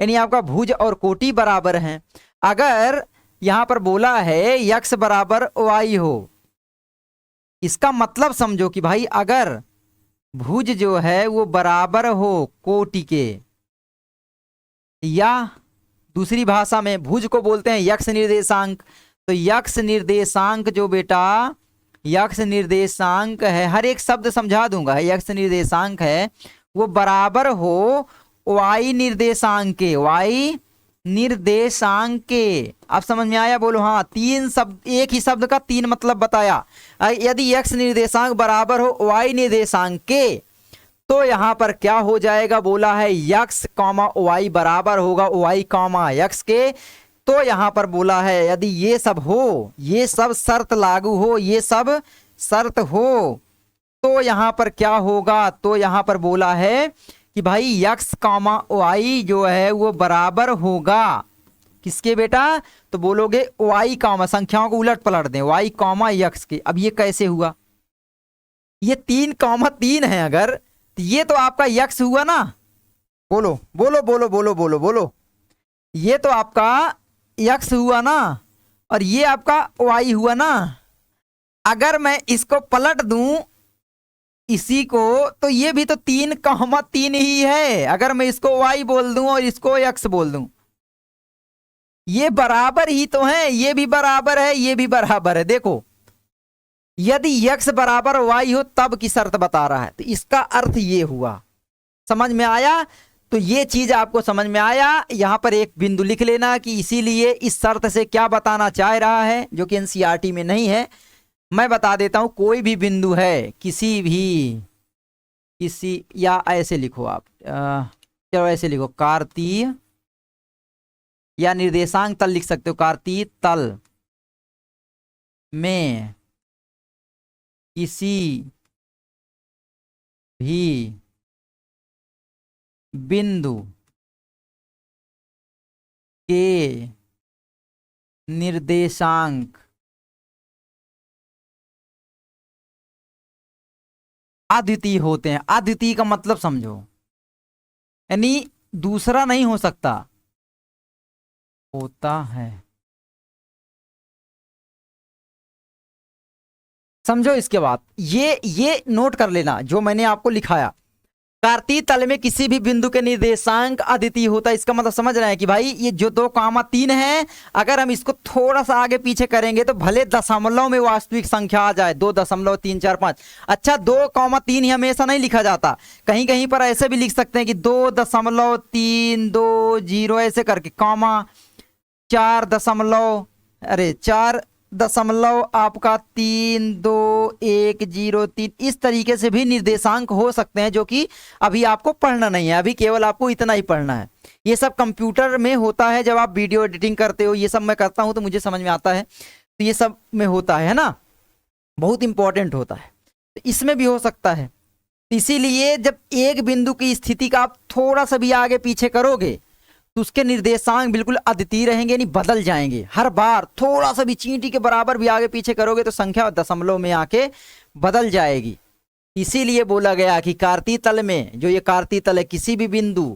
[SPEAKER 1] यानी आपका भुज और कोटि बराबर हैं। अगर यहां पर बोला है यक्स बराबर वाई हो, इसका मतलब समझो कि भाई अगर भुज जो है वो बराबर हो कोटि के, या दूसरी भाषा में भुज को बोलते हैं यक्स निर्देशांक। तो यक्स निर्देशांक जो बेटा यक्स निर्देशांक है, हर एक शब्द समझा दूंगा, यक्स निर्देशांक है वो बराबर हो वाई निर्देशांक के, वाई निर्देशांक के। आप समझ में आया? बोलो हाँ। 3 शब्द, एक ही शब्द का 3 मतलब बताया। यदि यक्स निर्देशांक बराबर हो वाई निर्देशांक के, तो यहां पर क्या हो जाएगा, बोला है यक्स कॉमा वाई बराबर होगा वाई कॉमा यक्स के। तो यहां पर बोला है यदि ये सब हो, ये सब शर्त लागू हो, ये सब शर्त हो, तो यहां पर क्या होगा, तो यहां पर बोला है कि भाई यक्स कॉमा वाई जो है वो बराबर होगा किसके बेटा, तो बोलोगे वाई कॉमा, संख्याओं को उलट पलट दें, वाई कॉमा यक्स के। अब ये कैसे हुआ, ये 3 कॉमा 3 है अगर, तो ये तो आपका यक्स हुआ ना। बोलो बोलो बोलो बोलो बोलो बोलो, ये तो आपका यक्स हुआ ना, और ये आपका वाई हुआ ना। अगर मैं इसको पलट दूं इसी को, तो ये भी तो 3 कॉमा 3 ही है। अगर मैं इसको वाई बोल दूं और इसको यक्स बोल दूं, ये बराबर ही तो है, ये भी बराबर है, ये भी बराबर है। देखो यदि यक्स बराबर वाई हो तब की शर्त बता रहा है, तो इसका अर्थ ये हुआ। समझ में आया? तो ये चीज आपको समझ में आया। यहां पर एक बिंदु लिख लेना कि इसीलिए इस शर्त से क्या बताना चाह रहा है, जो कि एनसीईआरटी में नहीं है। मैं बता देता हूं, कोई भी बिंदु है किसी भी, किसी, या ऐसे लिखो आप, चलो ऐसे लिखो, कार्तीय, या निर्देशांक तल लिख सकते हो, कार्तीय तल में किसी भी बिंदु के निर्देशांक अद्वितीय होते हैं। अद्वितीय का मतलब समझो, यानी दूसरा नहीं हो सकता, होता है। समझो इसके बाद, ये नोट कर लेना जो मैंने आपको लिखाया। कार्तीय तल में किसी भी बिंदु के निर्देशांक अद्वितीय होता है। इसका मतलब समझ रहे हैं कि भाई ये जो 2 कॉमा 3 है, अगर हम इसको थोड़ा सा आगे पीछे करेंगे तो भले दशमलव में वास्तविक संख्या आ जाए, 2.345। अच्छा 2 कॉमा 3 ही हमेशा नहीं लिखा जाता, कहीं कहीं पर ऐसे भी लिख सकते हैं कि 2.320 ऐसे करके, कॉमा 4 आपका 32103, इस तरीके से भी निर्देशांक हो सकते हैं, जो कि अभी आपको पढ़ना नहीं है, अभी केवल आपको इतना ही पढ़ना है। ये सब कंप्यूटर में होता है, जब आप वीडियो एडिटिंग करते हो, ये सब मैं करता हूं तो मुझे समझ में आता है, तो ये सब में होता है ना, बहुत इंपॉर्टेंट होता है। तो इसमें भी हो सकता है। इसीलिए जब एक बिंदु की स्थिति का आप थोड़ा सा भी आगे पीछे करोगे तो उसके निर्देशांक बिल्कुल अद्वितीय रहेंगे, यानी बदल जाएंगे हर बार। थोड़ा सा भी चींटी के बराबर भी आगे पीछे करोगे तो संख्या दशमलव में आके बदल जाएगी। इसीलिए बोला गया कि कार्तीय तल में, जो ये कार्तीय तल है, किसी भी बिंदु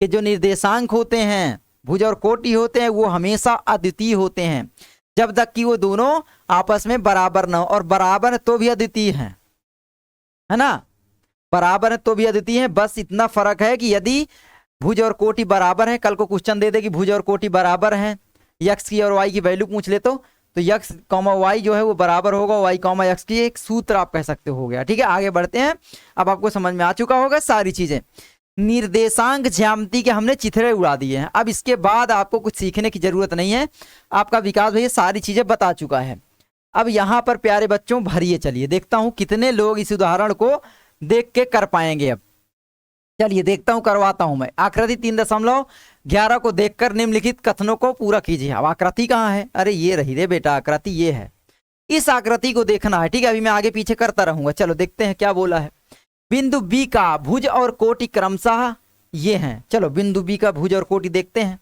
[SPEAKER 1] के जो निर्देशांक होते हैं, भुज और कोटि होते हैं, वो हमेशा अद्वितीय होते हैं जब तक कि वो दोनों आपस में बराबर न हो। और बराबर तो भी अद्वितीय है ना, बराबर है तो भी अद्वितीय है। बस इतना फर्क है कि यदि भुज और कोटि बराबर है, कल को क्वेश्चन दे दे कि भुज और कोटि बराबर हैं, यक्स की और वाई की वैल्यू पूछ ले तो यक्स कॉमा वाई जो है वो बराबर होगा वाई कॉमा यक्स की, एक सूत्र आप कह सकते हो गया। ठीक है, आगे बढ़ते हैं। अब आपको समझ में आ चुका होगा सारी चीजें। निर्देशांक ज्यामिति के हमने चित्रे उड़ा दिए हैं। अब इसके बाद आपको कुछ सीखने की जरूरत नहीं है, आपका विकास भैया सारी चीजें बता चुका है। अब यहाँ पर प्यारे बच्चों भरिए, चलिए देखता हूं कितने लोग इस उदाहरण को देख के कर पाएंगे। अब चलिए देखता हूं, करवाता हूं मैं। आकृति 3.11 को देखकर निम्नलिखित कथनों को पूरा कीजिए। अब आकृति कहाँ है? अरे ये रही रे बेटा, आकृति ये है, इस आकृति को देखना है। ठीक है, अभी मैं आगे पीछे करता रहूंगा। चलो देखते हैं क्या बोला है। बिंदु बी का भुज और कोटि क्रमशः ये हैं। चलो बिंदु बी का भुज और कोटि देखते हैं।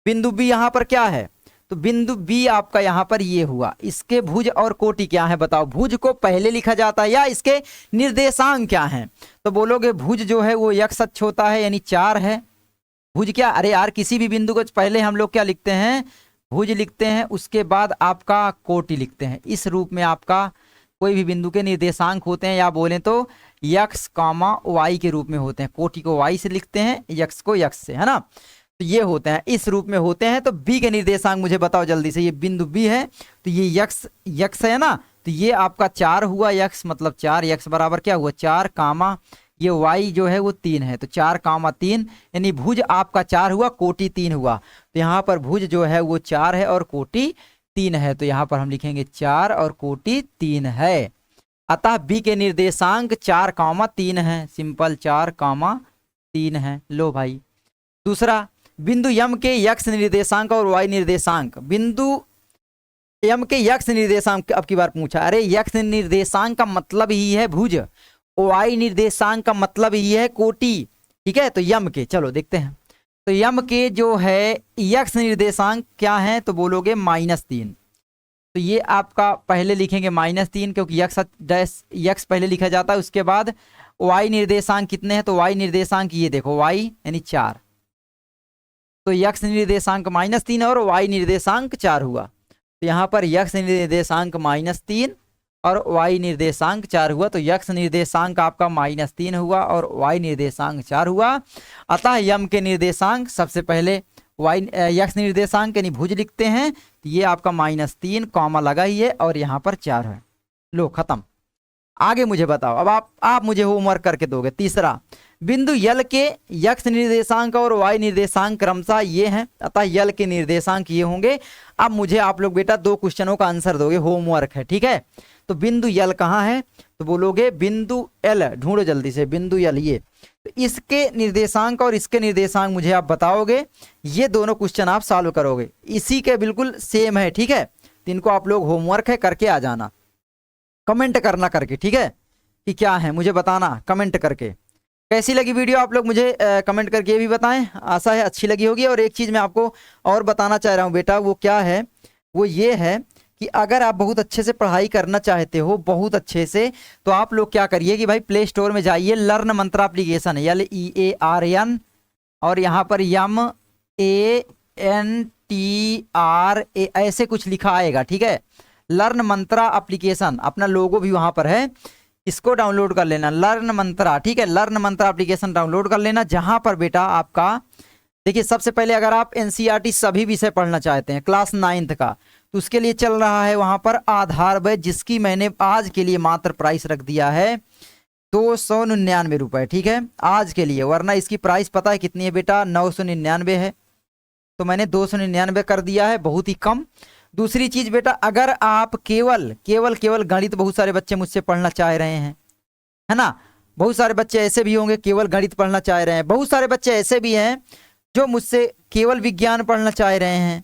[SPEAKER 1] बिंदु बी यहाँ पर क्या है? तो बिंदु बी आपका यहाँ पर ये हुआ, इसके भुज और कोटि क्या है बताओ? भुज को पहले लिखा जाता है या इसके निर्देशांक क्या हैं? तो बोलोगे भुज जो है वो यक्स अक्ष होता है, यानी 4 है। भुज क्या, अरे यार किसी भी बिंदु को पहले हम लोग क्या लिखते हैं? भुज लिखते हैं, उसके बाद आपका कोटि लिखते हैं। इस रूप में आपका कोई भी बिंदु के निर्देशांक होते हैं, या बोले तो यक्स कॉमा वाई के रूप में होते हैं। कोटि को वाई से लिखते हैं, यक्स को यक्स से, है ना। तो ये होते हैं, इस रूप में होते हैं। तो बी के निर्देशांक मुझे बताओ जल्दी से। ये बिंदु बी है तो ये यक्स है ना, तो ये आपका 4 हुआ, यक्स मतलब 4, यक्स बराबर क्या हुआ 4 कामा ये वाई जो है वो 3 है, तो 4 कामा 3, यानी भुज आपका 4 हुआ, कोटि 3 हुआ। तो यहाँ पर भुज जो है वो 4 है और कोटि 3 है, तो यहाँ पर हम लिखेंगे 4 और कोटि 3 है। अतः बी के निर्देशांक 4 कामा 3 है, सिंपल 4 कामा 3 है। लो भाई दूसरा, बिंदु यम के यक्स निर्देशांक और वाई निर्देशांक। बिंदु यम के यक्स निर्देशांक अब की बार पूछा। अरे यक्स निर्देशांक का मतलब ही है भुज, वाई निर्देशांक का मतलब ही है कोटि। ठीक है, तो यम के, चलो देखते हैं। तो यम के जो है यक्स निर्देशांक क्या है? तो बोलोगे -3। तो ये आपका पहले लिखेंगे -3, क्योंकि यक्स पहले लिखा जाता है। उसके बाद वाई निर्देशांक कितने हैं? तो वाई निर्देशांक ये देखो, वाई यानी 4, तो यक्स निर्देशांक -3 और वाई निर्देशांक 4 हुआ। तो यहाँ पर यक्स निर्देशांक -3 और वाई निर्देशांक 4 हुआ। तो यक्स निर्देशांक आपका -3 हुआ और वाई निर्देशांक 4 हुआ। अतः यम के निर्देशांक सबसे पहले यक्स निर्देशांक यानी भुज लिखते हैं, तो ये आपका -3 कॉमा लगा ही है और यहाँ पर 4 है। लो खत्म। आगे मुझे बताओ, अब आप मुझे होमवर्क करके दोगे। तीसरा, बिंदु यल के यक्स निर्देशांक और वाई निर्देशांक क्रमशः ये हैं, अतः यल के निर्देशांक ये होंगे। अब मुझे आप लोग बेटा 2 क्वेश्चनों का आंसर दोगे, होमवर्क है। ठीक है, तो बिंदु यल कहाँ है? तो बोलोगे बिंदु एल, ढूंढो जल्दी से बिंदु यल। ये तो इसके निर्देशांक और इसके निर्देशांक मुझे आप बताओगे, ये दोनों क्वेश्चन आप सॉल्व करोगे, इसी के बिल्कुल सेम है। ठीक है, तो इनको आप लोग होमवर्क है करके आ जाना, कमेंट करना करके। ठीक है, कि क्या है मुझे बताना कमेंट करके। कैसी लगी वीडियो आप लोग मुझे कमेंट करके ये भी बताएं, आशा है अच्छी लगी होगी। और एक चीज़ मैं आपको और बताना चाह रहा हूँ बेटा, वो क्या है? वो ये है कि अगर आप बहुत अच्छे से पढ़ाई करना चाहते हो, बहुत अच्छे से, तो आप लोग क्या करिए कि भाई प्ले स्टोर में जाइए, लर्न मंत्रा एप्लीकेशन है, LEARN, और यहाँ पर MANTRA ऐसे कुछ लिखा आएगा। ठीक है, लर्न मंत्रा एप्लीकेशन, अपना लोगो भी वहाँ पर है, इसको डाउनलोड कर लेना, लर्न मंत्रा। ठीक है, लर्न मंत्रा एप्लीकेशन डाउनलोड कर लेना, जहाँ पर बेटा आपका देखिए सबसे पहले अगर आप NCERT सभी विषय पढ़ना चाहते हैं क्लास 9th का, तो उसके लिए चल रहा है वहाँ पर आधार बैच, जिसकी मैंने आज के लिए मात्र प्राइस रख दिया है 299 रुपये। ठीक है, आज के लिए, वरना इसकी प्राइस पता है कितनी है बेटा? 999 है, तो मैंने 299 कर दिया है, बहुत ही कम। दूसरी चीज बेटा, अगर आप केवल गणित, बहुत सारे बच्चे मुझसे पढ़ना चाह रहे हैं, है ना, बहुत सारे बच्चे ऐसे भी होंगे केवल गणित पढ़ना चाह रहे हैं, बहुत सारे बच्चे ऐसे भी हैं जो मुझसे केवल विज्ञान पढ़ना चाह रहे हैं,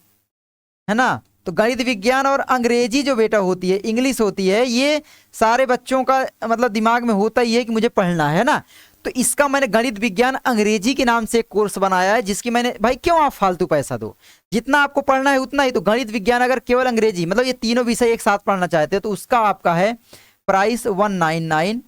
[SPEAKER 1] है ना। तो गणित, विज्ञान और अंग्रेजी जो बेटा होती है, इंग्लिश होती है, ये सारे बच्चों का मतलब दिमाग में होता ही है कि मुझे पढ़ना है ना। तो इसका मैंने गणित विज्ञान अंग्रेजी के नाम से एक कोर्स बनाया है, जिसकी मैंने, भाई क्यों आप फालतू पैसा दो, जितना आपको पढ़ना है उतना ही। तो गणित विज्ञान अगर केवल अंग्रेजी मतलब ये तीनों विषय एक साथ पढ़ना चाहते हो तो उसका आपका है प्राइस 199।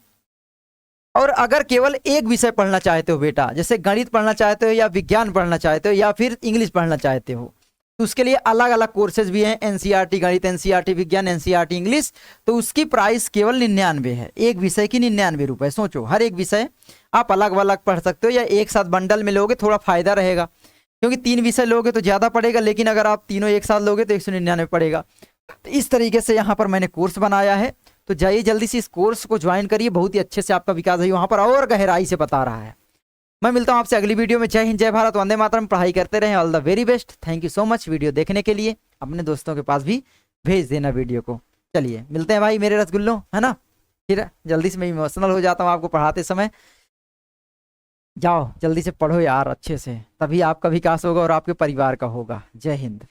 [SPEAKER 1] और अगर केवल एक विषय पढ़ना चाहते हो बेटा, जैसे गणित पढ़ना चाहते हो या विज्ञान पढ़ना चाहते हो या फिर इंग्लिश पढ़ना चाहते हो, तो उसके लिए अलग अलग कोर्सेज भी हैं, एनसीईआरटी गणित, एनसीईआरटी विज्ञान, एनसीईआरटी इंग्लिश। तो उसकी प्राइस केवल 99 है, एक विषय की 99 रुपए। सोचो, हर एक विषय आप अलग अलग पढ़ सकते हो या एक साथ बंडल में लोगे थोड़ा फायदा रहेगा, क्योंकि 3 विषय लोगे तो ज़्यादा पड़ेगा, लेकिन अगर आप तीनों एक साथ लोगे तो 199 पड़ेगा। तो इस तरीके से यहाँ पर मैंने कोर्स बनाया है, तो जाइए जल्दी से इस कोर्स को ज्वाइन करिए, बहुत ही अच्छे से आपका विकास है, वहाँ पर और गहराई से बता रहा है। मैं मिलता हूँ आपसे अगली वीडियो में। जय हिंद, जय भारत, वंदे मातरम। पढ़ाई करते रहें, all the very best. Thank you so much video देखने के लिए। अपने दोस्तों के पास भी भेज देना वीडियो को। चलिए मिलते हैं भाई मेरे रसगुल्लों, है ना। फिर जल्दी से मैं इमोशनल हो जाता हूँ आपको पढ़ाते समय। जाओ जल्दी से पढ़ो यार अच्छे से, तभी आपका विकास होगा और आपके परिवार का होगा। जय हिंद।